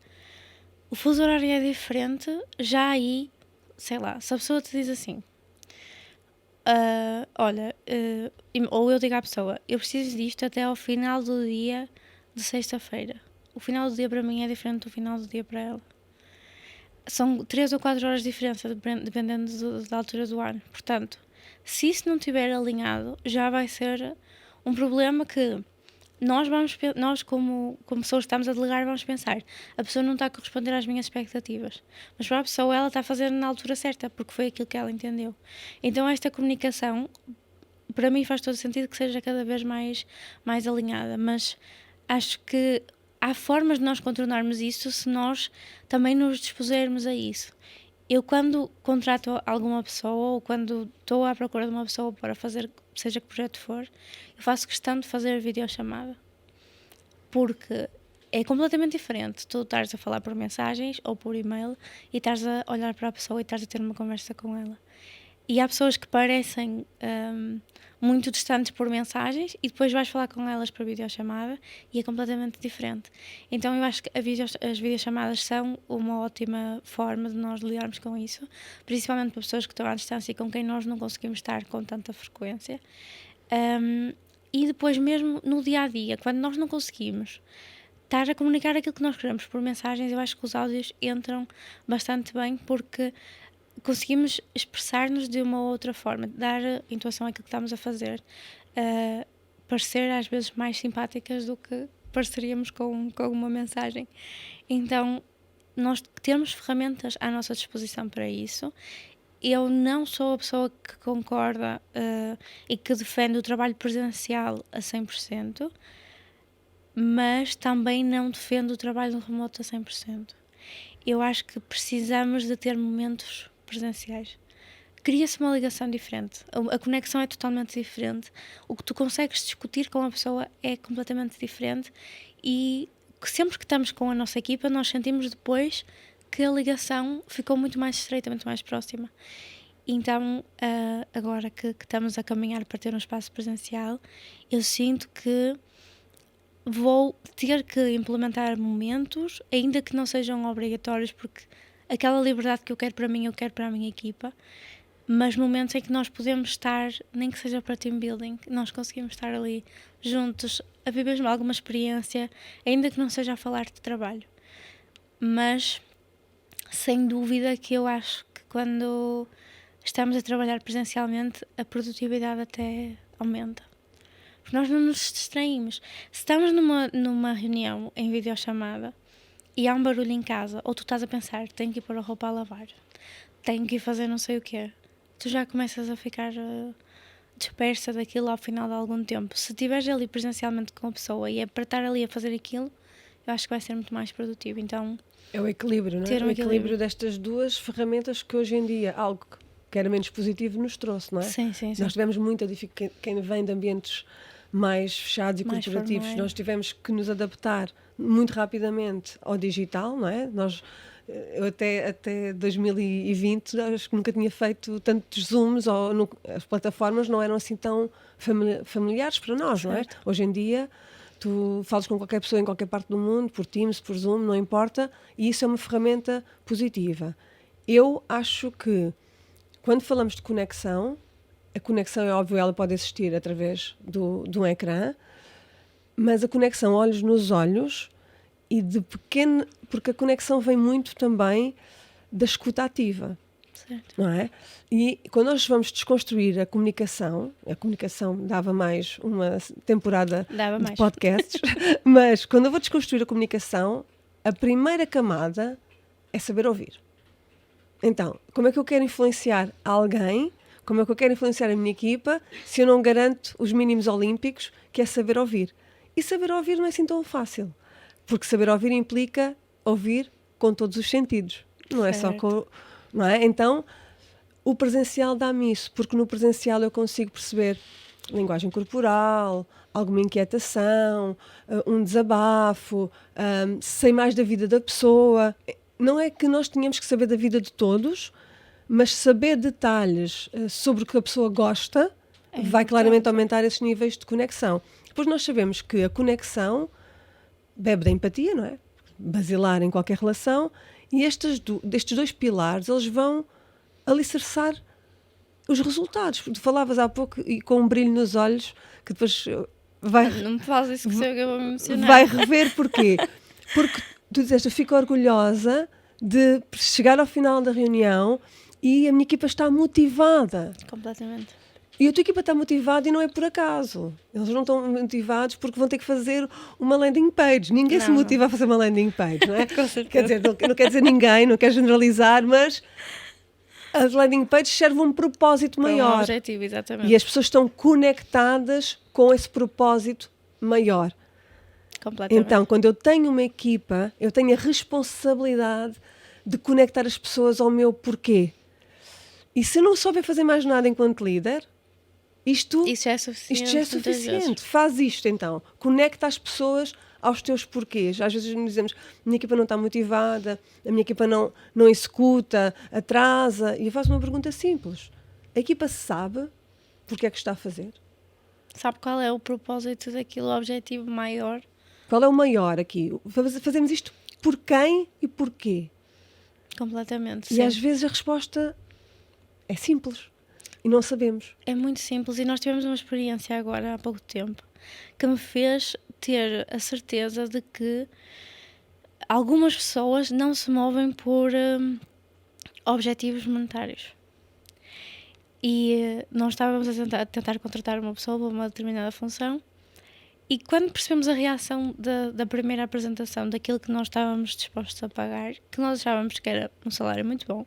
o fuso horário é diferente, já aí, sei lá, se a pessoa te diz assim, olha, ou eu digo à pessoa, eu preciso disto até ao final do dia de sexta-feira. O final do dia para mim é diferente do final do dia para ela. São 3 ou 4 horas de diferença, dependendo da altura do ano. Portanto, se isso não estiver alinhado, já vai ser um problema que nós como pessoas que estamos a delegar, vamos pensar, a pessoa não está a corresponder às minhas expectativas. Mas para a pessoa, ela está a fazer na altura certa, porque foi aquilo que ela entendeu. Então esta comunicação, para mim faz todo sentido que seja cada vez mais alinhada, mas acho que há formas de nós contornarmos isso se nós também nos dispusermos a isso. Eu quando contrato alguma pessoa ou quando estou à procura de uma pessoa para fazer, seja que projeto for, eu faço questão de fazer videochamada. Porque é completamente diferente tu estares a falar por mensagens ou por e-mail e estares a olhar para a pessoa e estares a ter uma conversa com ela. E há pessoas que parecem muito distantes por mensagens e depois vais falar com elas por videochamada e é completamente diferente. Então eu acho que as videochamadas são uma ótima forma de nós lidarmos com isso, principalmente para pessoas que estão à distância e com quem nós não conseguimos estar com tanta frequência. E depois mesmo no dia-a-dia, quando nós não conseguimos estar a comunicar aquilo que nós queremos por mensagens, eu acho que os áudios entram bastante bem porque conseguimos expressar-nos de uma outra forma, dar intuação àquilo que estamos a fazer, parecer às vezes mais simpáticas do que pareceríamos com uma mensagem. Então, nós temos ferramentas à nossa disposição para isso. Eu não sou a pessoa que concorda e que defende o trabalho presencial a 100%, mas também não defendo o trabalho remoto a 100%. Eu acho que precisamos de ter momentos presenciais. Cria-se uma ligação diferente, a conexão é totalmente diferente, o que tu consegues discutir com a pessoa é completamente diferente e sempre que estamos com a nossa equipa nós sentimos depois que a ligação ficou muito mais estreita, muito mais próxima. Então, agora que estamos a caminhar para ter um espaço presencial, eu sinto que vou ter que implementar momentos, ainda que não sejam obrigatórios, porque aquela liberdade que eu quero para mim, eu quero para a minha equipa, mas momentos em que nós podemos estar, nem que seja para team building, nós conseguimos estar ali juntos, a viver alguma experiência, ainda que não seja a falar de trabalho. Mas, sem dúvida que eu acho que quando estamos a trabalhar presencialmente, a produtividade até aumenta. Porque nós não nos distraímos. Se estamos numa reunião em videochamada e há um barulho em casa, ou tu estás a pensar, tenho que ir pôr a roupa a lavar, tenho que ir fazer não sei o quê, tu já começas a ficar dispersa daquilo ao final de algum tempo. Se estiveres ali presencialmente com a pessoa e é para estar ali a fazer aquilo, eu acho que vai ser muito mais produtivo. Então, é o equilíbrio, não é? O equilíbrio destas duas ferramentas que hoje em dia, algo que era menos positivo, nos trouxe, não é? Sim. Nós tivemos muita dificuldade, quem vem de ambientes mais fechados e mais corporativos, nós tivemos que nos adaptar muito rapidamente ao digital, não é? Eu até 2020 acho que nunca tinha feito tantos zooms, as plataformas não eram assim tão familiares para nós, certo. Não é? Hoje em dia tu falas com qualquer pessoa em qualquer parte do mundo, por Teams, por Zoom, não importa, e isso é uma ferramenta positiva. Eu acho que quando falamos de conexão, a conexão é óbvio, ela pode existir através de um ecrã, mas a conexão olhos nos olhos e porque a conexão vem muito também da escuta ativa, certo. Não é? E quando nós vamos desconstruir a comunicação dava mais uma temporada de podcasts, mas quando eu vou desconstruir a comunicação, a primeira camada é saber ouvir. Então, como é que eu quero influenciar alguém? Como é que eu quero influenciar a minha equipa se eu não garanto os mínimos olímpicos, que é saber ouvir? E saber ouvir não é assim tão fácil, porque saber ouvir implica ouvir com todos os sentidos, não é só com... Não é? Então, o presencial dá-me isso, porque no presencial eu consigo perceber linguagem corporal, alguma inquietação, um desabafo, sei mais da vida da pessoa. Não é que nós tenhamos que saber da vida de todos, mas saber detalhes sobre o que a pessoa gosta vai claramente aumentar esses níveis de conexão. Depois nós sabemos que a conexão bebe da empatia, não é? Basilar em qualquer relação, e estes dois pilares, eles vão alicerçar os resultados. Tu falavas há pouco e com um brilho nos olhos que depois Não me faz isso que eu vou me emocionar. vai rever. Porquê? Porque tu disseste, eu fico orgulhosa de chegar ao final da reunião e a minha equipa está motivada. Completamente. E a tua equipa está motivada e não é por acaso. Eles não estão motivados porque vão ter que fazer uma landing page. Ninguém se motiva a fazer uma landing page, não é? Com certeza. Quer dizer, não quer dizer ninguém, não quer generalizar, mas as landing pages servem um propósito maior. Um objetivo, exatamente. E as pessoas estão conectadas com esse propósito maior. Completamente. Então, quando eu tenho uma equipa, eu tenho a responsabilidade de conectar as pessoas ao meu porquê. E se eu não souber fazer mais nada enquanto líder, isto já é suficiente. Isto já é suficiente. Faz isto então. Conecta as pessoas aos teus porquês. Às vezes nos dizemos, a minha equipa não está motivada, a minha equipa não executa, atrasa. E eu faço uma pergunta simples. A equipa sabe porque é que está a fazer? Sabe qual é o propósito daquilo, o objetivo maior? Qual é o maior aqui? Fazemos isto por quem e porquê? Completamente, E sim. às vezes a resposta é simples. E não sabemos. É muito simples, e nós tivemos uma experiência agora há pouco tempo que me fez ter a certeza de que algumas pessoas não se movem por objetivos monetários. E nós estávamos a tentar contratar uma pessoa para uma determinada função, e quando percebemos a reação da primeira apresentação daquilo que nós estávamos dispostos a pagar, que nós achávamos que era um salário muito bom,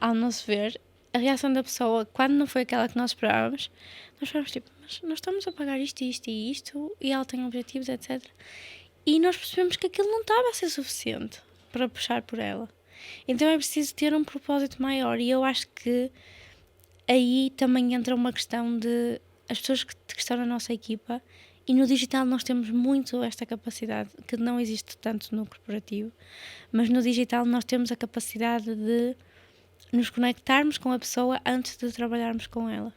ao nosso ver, a reação da pessoa, quando não foi aquela que nós esperávamos, nós ficámos tipo, mas nós estamos a pagar isto, isto e isto, e ela tem objetivos, etc. E nós percebemos que aquilo não estava a ser suficiente para puxar por ela. Então é preciso ter um propósito maior, e eu acho que aí também entra uma questão de as pessoas que estão na nossa equipa, e no digital nós temos muito esta capacidade, que não existe tanto no corporativo, mas no digital nós temos a capacidade de nos conectarmos com a pessoa antes de trabalharmos com ela.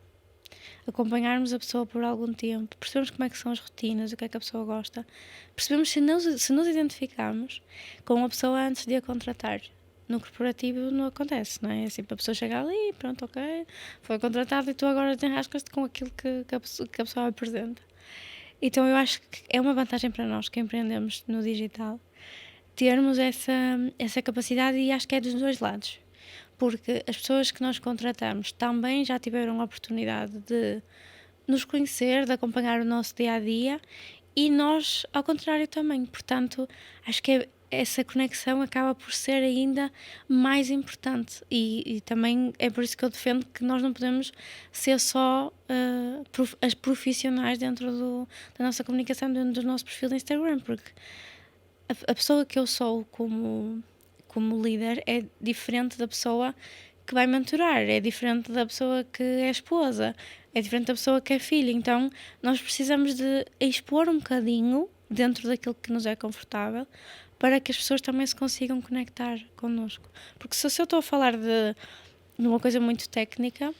Acompanharmos a pessoa por algum tempo, percebemos como é que são as rotinas, o que é que a pessoa gosta, percebemos se nos identificamos com a pessoa antes de a contratar. No corporativo não acontece, não é? Assim, a pessoa chega ali, pronto, ok, foi contratada e tu agora desenrascas-te com aquilo que a pessoa apresenta. Então eu acho que é uma vantagem para nós que empreendemos no digital termos essa capacidade, e acho que é dos dois lados. Porque as pessoas que nós contratamos também já tiveram a oportunidade de nos conhecer, de acompanhar o nosso dia-a-dia, e nós, ao contrário, também. Portanto, acho que essa conexão acaba por ser ainda mais importante, e também é por isso que eu defendo que nós não podemos ser só as profissionais dentro da nossa comunicação, dentro do nosso perfil de Instagram, porque a pessoa que eu sou como líder é diferente da pessoa que vai mentorar, é diferente da pessoa que é esposa, é diferente da pessoa que é filha. Então nós precisamos de expor um bocadinho dentro daquilo que nos é confortável, para que as pessoas também se consigam conectar connosco. Porque se eu estou a falar de uma coisa muito técnica,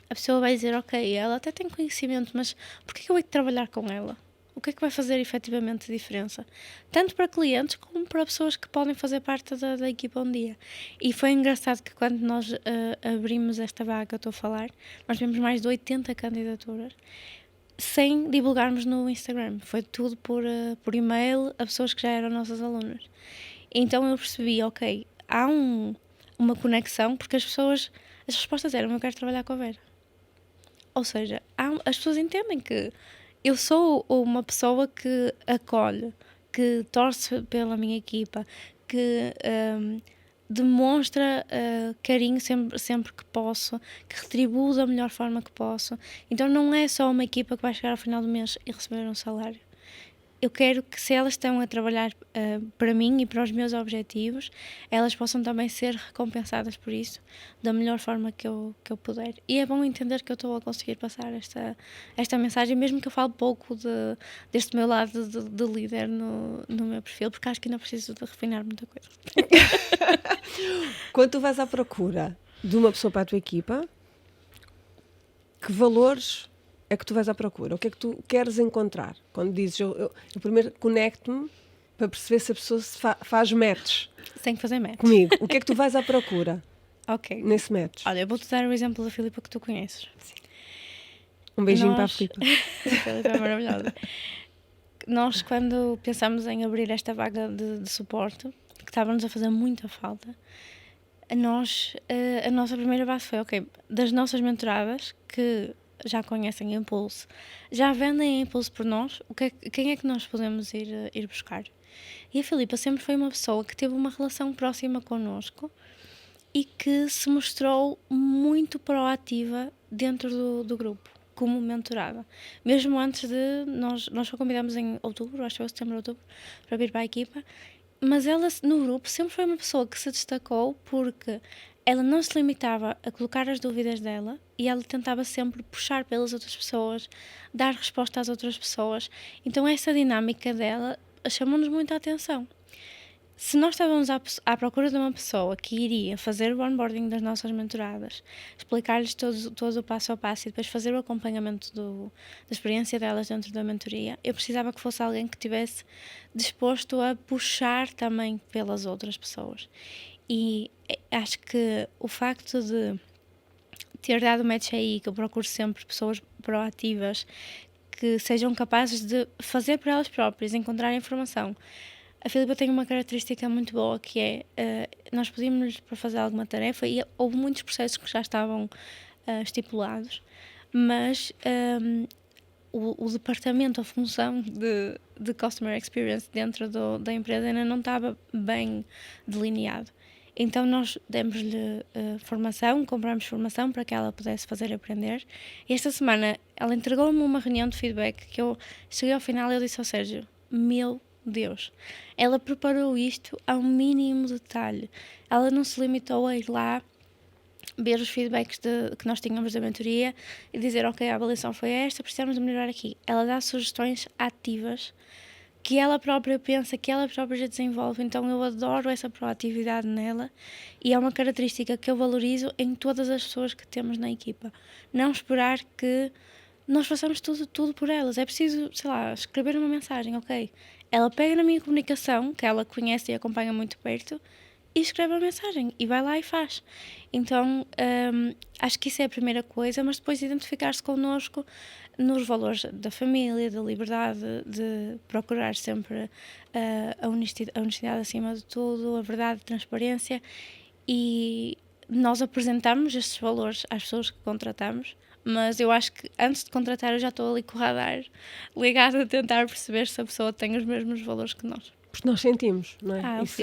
a pessoa vai dizer, ok, ela até tem conhecimento, mas porquê que eu hei de trabalhar com ela? O que é que vai fazer efetivamente diferença? Tanto para clientes como para pessoas que podem fazer parte da equipa um dia. E foi engraçado que quando nós abrimos esta vaga que eu estou a falar, nós tivemos mais de 80 candidaturas, sem divulgarmos no Instagram. Foi tudo por e-mail a pessoas que já eram nossas alunas. Então eu percebi, ok, há uma conexão, porque as respostas eram, eu quero trabalhar com a Vera. Ou seja, as pessoas entendem que eu sou uma pessoa que acolhe, que torce pela minha equipa, que demonstra carinho sempre que posso, que retribuo da melhor forma que posso. Então não é só uma equipa que vai chegar ao final do mês e receber um salário. Eu quero que, se elas estão a trabalhar para mim e para os meus objetivos, elas possam também ser recompensadas por isso da melhor forma que eu puder. E é bom entender que eu estou a conseguir passar esta mensagem, mesmo que eu fale pouco deste meu lado de líder no meu perfil, porque acho que ainda preciso de refinar muita coisa. Quando tu vais à procura de uma pessoa para a tua equipa, que valores é que tu vais à procura? O que é que tu queres encontrar? Quando dizes, eu primeiro conecto-me para perceber se a pessoa faz match Tem que fazer match. comigo. O que é que tu vais à procura Ok. nesse match? Olha, eu vou-te dar o exemplo da Filipa que tu conheces. Um beijinho para a Filipa. A Filipa é maravilhosa. Nós, quando pensamos em abrir esta vaga de suporte, que estava-nos a fazer muita falta, a nossa primeira base foi, ok, das nossas mentoradas, que já conhecem Impulse, já vendem Impulse por nós, quem é que nós podemos ir buscar? E a Filipa sempre foi uma pessoa que teve uma relação próxima connosco e que se mostrou muito proativa dentro do grupo, como mentorada. Mesmo antes de... Nós só convidámos em outubro, acho que foi setembro ou outubro, para vir para a equipa, mas ela no grupo sempre foi uma pessoa que se destacou porque ela não se limitava a colocar as dúvidas dela e ela tentava sempre puxar pelas outras pessoas, dar resposta às outras pessoas. Então essa dinâmica dela chamou-nos muito a atenção. Se nós estávamos à procura de uma pessoa que iria fazer o onboarding das nossas mentoradas, explicar-lhes todo o passo a passo e depois fazer o acompanhamento da experiência delas dentro da mentoria, eu precisava que fosse alguém que estivesse disposto a puxar também pelas outras pessoas. E acho que o facto de ter dado match aí, que eu procuro sempre pessoas proativas, que sejam capazes de fazer por elas próprias, encontrar informação. A Filipa tem uma característica muito boa, que é, nós pedimos-lhes para fazer alguma tarefa e houve muitos processos que já estavam estipulados, mas o departamento, a função de Customer Experience dentro da empresa ainda não estava bem delineado. Então nós demos-lhe formação, compramos formação para que ela pudesse fazer aprender. E esta semana ela entregou-me uma reunião de feedback que eu cheguei ao final e eu disse ao Sérgio, meu Deus, ela preparou isto ao mínimo detalhe. Ela não se limitou a ir lá ver os feedbacks que nós tínhamos da mentoria e dizer, ok, a avaliação foi esta, precisamos de melhorar aqui. Ela dá sugestões ativas que ela própria pensa, que ela própria já desenvolve. Então eu adoro essa proatividade nela e é uma característica que eu valorizo em todas as pessoas que temos na equipa. Não esperar que nós façamos tudo por elas. É preciso, sei lá, escrever uma mensagem, ok? Ela pega na minha comunicação, que ela conhece e acompanha muito perto, e escreve a mensagem, e vai lá e faz. Então, acho que isso é a primeira coisa, mas depois identificar-se connosco nos valores da família, da liberdade, de procurar sempre a honestidade acima de tudo, a verdade, a transparência, e nós apresentamos estes valores às pessoas que contratamos, mas eu acho que antes de contratar eu já estou ali com o radar ligado a tentar perceber se a pessoa tem os mesmos valores que nós. Porque nós sentimos, não é? Isso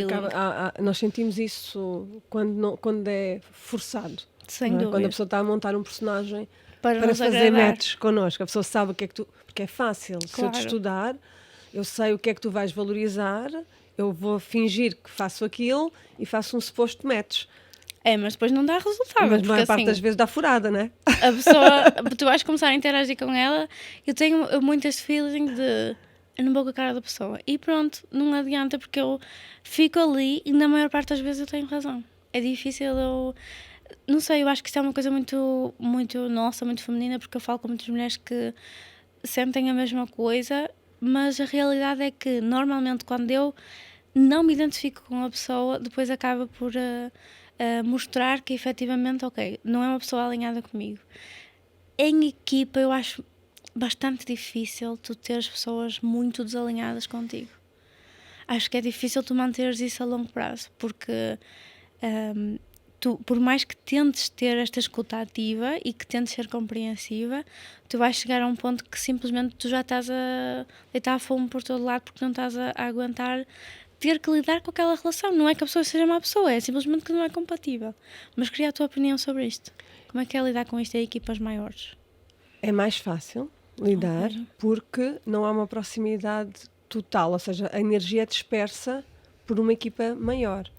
nós sentimos isso quando é forçado. Sem não é? dúvida. Quando a pessoa está a montar um personagem para fazer agradar. matches connosco. A pessoa sabe o que é que tu... Porque é fácil. Claro. Se eu te estudar, eu sei o que é que tu vais valorizar, eu vou fingir que faço aquilo e faço um suposto match. Mas depois não dá resultado. Mas a maior parte das vezes dá furada, não é? A pessoa, tu vais começar a interagir com ela, eu tenho muito este feeling de eu não vou com a cara da pessoa. E pronto, não adianta porque eu fico ali e na maior parte das vezes eu tenho razão. É difícil eu... Não sei, eu acho que isto é uma coisa muito, muito nossa, muito feminina, porque eu falo com muitas mulheres que sentem a mesma coisa, mas a realidade é que normalmente quando eu não me identifico com a pessoa, depois acaba por mostrar que efetivamente, ok, não é uma pessoa alinhada comigo. Em equipa eu acho bastante difícil tu teres pessoas muito desalinhadas contigo. Acho que é difícil tu manteres isso a longo prazo, porque tu, por mais que tentes ter esta escuta ativa e que tentes ser compreensiva, tu vais chegar a um ponto que simplesmente tu já estás a deitar fumo por todo lado porque não estás a aguentar ter que lidar com aquela relação. Não é que a pessoa seja má pessoa, é simplesmente que não é compatível. Mas queria a tua opinião sobre isto. Como é que é lidar com isto em equipas maiores? É mais fácil lidar porque não há uma proximidade total, ou seja, a energia é dispersa por uma equipa maior.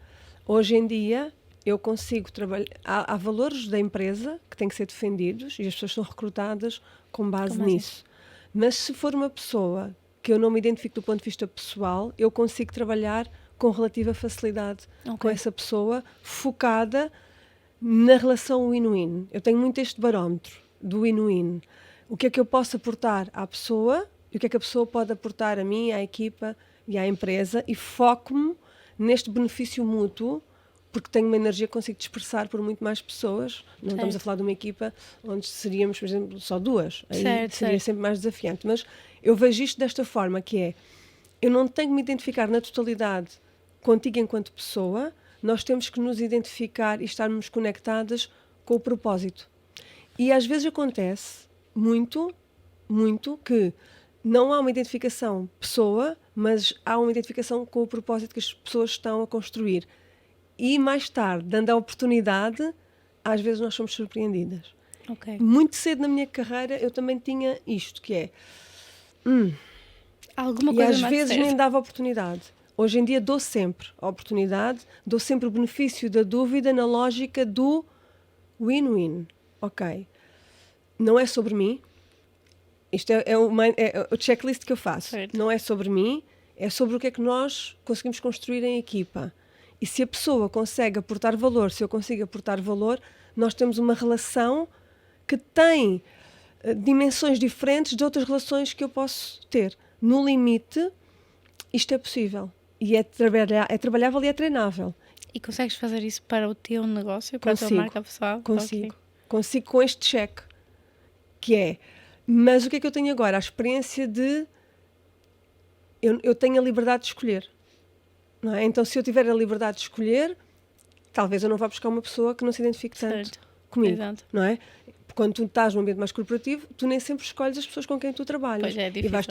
Hoje em dia eu consigo trabalhar, há valores da empresa que têm que ser defendidos e as pessoas são recrutadas com base nisso. Mas se for uma pessoa que eu não me identifico do ponto de vista pessoal, eu consigo trabalhar com relativa facilidade com essa pessoa, focada na relação win-win. Eu tenho muito este barómetro do win-win. O que é que eu posso aportar à pessoa e o que é que a pessoa pode aportar a mim, à equipa e à empresa, e foco-me neste benefício mútuo, porque tenho uma energia que consigo dispersar por muito mais pessoas. Não estamos a falar de uma equipa onde seríamos, por exemplo, só duas. Aí seria sempre mais desafiante. Mas eu vejo isto desta forma, que é, eu não tenho que me identificar na totalidade contigo enquanto pessoa, nós temos que nos identificar e estarmos conectadas com o propósito. E às vezes acontece muito que não há uma identificação pessoa, mas há uma identificação com o propósito que as pessoas estão a construir. E mais tarde, dando a oportunidade, às vezes nós somos surpreendidas. Okay. Muito cedo na minha carreira eu também tinha isto, que é... Alguma e coisa às vezes certo. nem dava oportunidade. Hoje em dia dou sempre a oportunidade, dou sempre o benefício da dúvida na lógica do win-win. Ok, não é sobre mim. Isto é o checklist que eu faço. Certo. Não é sobre mim, é sobre o que é que nós conseguimos construir em equipa. E se a pessoa consegue aportar valor, se eu consigo aportar valor, nós temos uma relação que tem dimensões diferentes de outras relações que eu posso ter. No limite, isto é possível. E é trabalhável e é treinável. E consegues fazer isso para o teu negócio, para a tua marca pessoal? Consigo. Okay. Consigo com este cheque, que é... Mas o que é que eu tenho agora? A experiência de... Eu tenho a liberdade de escolher. Não é? Então, se eu tiver a liberdade de escolher, talvez eu não vá buscar uma pessoa que não se identifique tanto comigo. Exato. Não é? Quando tu estás num ambiente mais corporativo, tu nem sempre escolhes as pessoas com quem tu trabalhas. Pois é difícil, e vais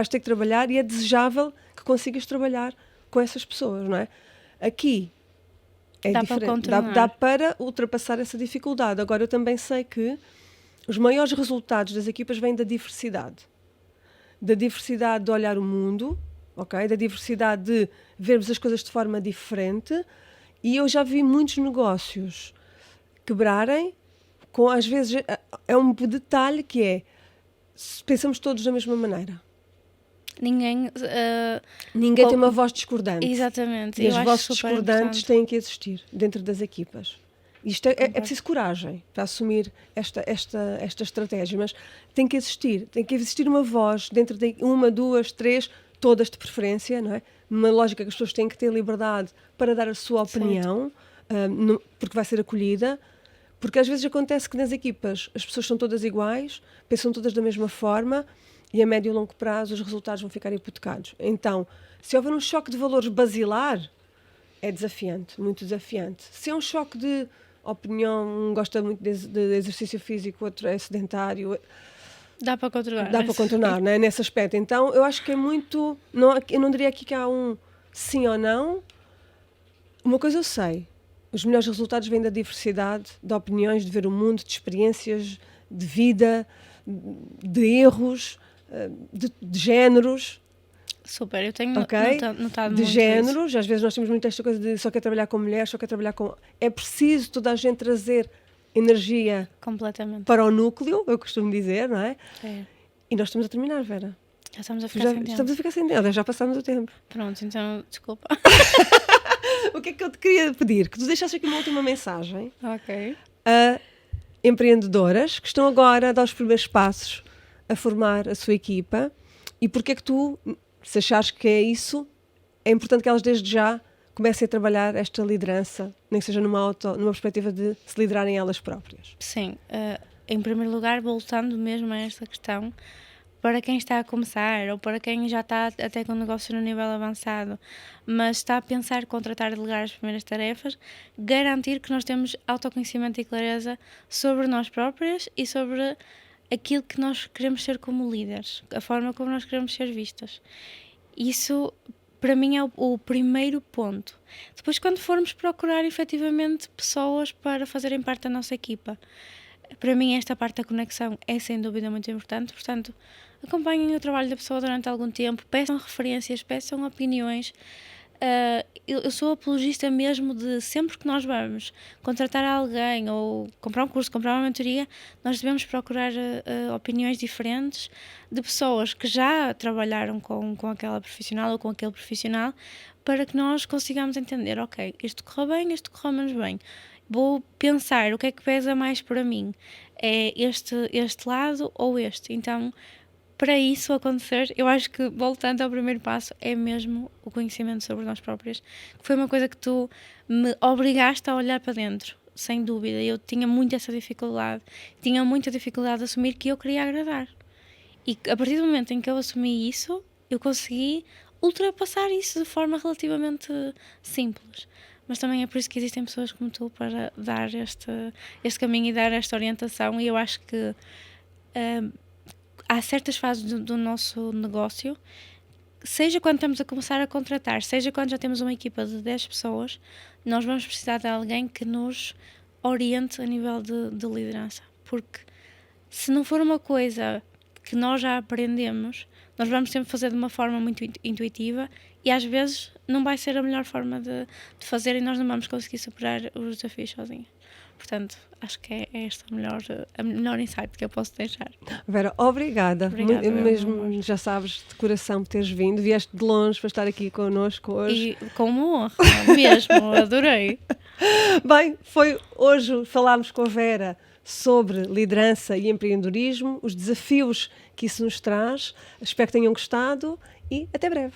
ter que trabalhar e é desejável que consigas trabalhar com essas pessoas, não é? Aqui é diferente. Dá para ultrapassar essa dificuldade. Agora, eu também sei que os maiores resultados das equipas vêm da diversidade. Da diversidade de olhar o mundo, okay? Da diversidade de vermos as coisas de forma diferente. E eu já vi muitos negócios quebrarem com, às vezes, é um detalhe que é, pensamos todos da mesma maneira. Ninguém tem uma voz discordante. Exatamente. E as vozes discordantes têm que existir dentro das equipas. Isto é preciso coragem para assumir esta estratégia, mas tem que existir uma voz dentro de uma, duas, três, todas de preferência, não é? Numa lógica que as pessoas têm que ter liberdade para dar a sua opinião, porque vai ser acolhida, porque às vezes acontece que nas equipas as pessoas são todas iguais, pensam todas da mesma forma e a médio e longo prazo os resultados vão ficar hipotecados. Então, se houver um choque de valores basilar, é desafiante, muito desafiante. Se é um choque de opinião, um gosta muito de exercício físico, outro é sedentário, dá para contornar. Dá para contornar, não é? Nesse aspecto. Então, eu acho que é muito... eu não diria aqui que há um sim ou não. Uma coisa eu sei. Os melhores resultados vêm da diversidade de opiniões, de ver o mundo, de experiências, de vida, de erros, de géneros. Super, eu tenho notado de muito géneros. isso. Às vezes nós temos muito esta coisa de só quer trabalhar com mulheres, só quer trabalhar com... É preciso toda a gente trazer energia completamente para o núcleo, eu costumo dizer, não é? É. E nós estamos a terminar, Vera. Já estamos a ficar sem tempo. Estamos a ficar sem tempo, já passámos o tempo. Pronto, então, desculpa. O que é que eu te queria pedir? Que tu deixasses aqui uma última mensagem Ok. a empreendedoras que estão agora a dar os primeiros passos a formar a sua equipa e porque é que tu, se achares que é isso, é importante que elas desde já comecem a trabalhar esta liderança, nem que seja numa perspectiva de se liderarem elas próprias. Sim, em primeiro lugar, voltando mesmo a esta questão, para quem está a começar ou para quem já está até com o negócio no nível avançado, mas está a pensar contratar e delegar as primeiras tarefas, garantir que nós temos autoconhecimento e clareza sobre nós próprias e sobre aquilo que nós queremos ser como líderes, a forma como nós queremos ser vistas. Isso, para mim, é o primeiro ponto. Depois, quando formos procurar efetivamente pessoas para fazerem parte da nossa equipa, para mim esta parte da conexão é sem dúvida muito importante, portanto, acompanhem o trabalho da pessoa durante algum tempo, peçam referências, peçam opiniões. Eu sou apologista mesmo de sempre que nós vamos contratar alguém ou comprar um curso, comprar uma mentoria, nós devemos procurar opiniões diferentes de pessoas que já trabalharam com aquela profissional ou com aquele profissional para que nós consigamos entender, ok, isto correu bem, isto correu menos bem. vou pensar o que é que pesa mais para mim. É este lado ou este? Então, para isso acontecer, eu acho que, voltando ao primeiro passo, é mesmo o conhecimento sobre nós próprias, que foi uma coisa que tu me obrigaste a olhar para dentro, sem dúvida. Eu tinha muita dificuldade de assumir que eu queria agradar. E a partir do momento em que eu assumi isso, eu consegui ultrapassar isso de forma relativamente simples. Mas também é por isso que existem pessoas como tu para dar este caminho e dar esta orientação, e eu acho que há certas fases do nosso negócio, seja quando estamos a começar a contratar, seja quando já temos uma equipa de 10 pessoas, nós vamos precisar de alguém que nos oriente a nível de liderança. Porque se não for uma coisa que nós já aprendemos, nós vamos sempre fazer de uma forma muito intuitiva e às vezes não vai ser a melhor forma de fazer e nós não vamos conseguir superar os desafios sozinhos. Portanto, acho que é esta a melhor insight que eu posso deixar. Vera, obrigada. Obrigada, Mesmo, já sabes, de coração por teres vindo. Vieste de longe para estar aqui connosco hoje. E com uma honra, mesmo, adorei. Bem, hoje falámos com a Vera sobre liderança e empreendedorismo, os desafios que isso nos traz. Espero que tenham gostado e até breve.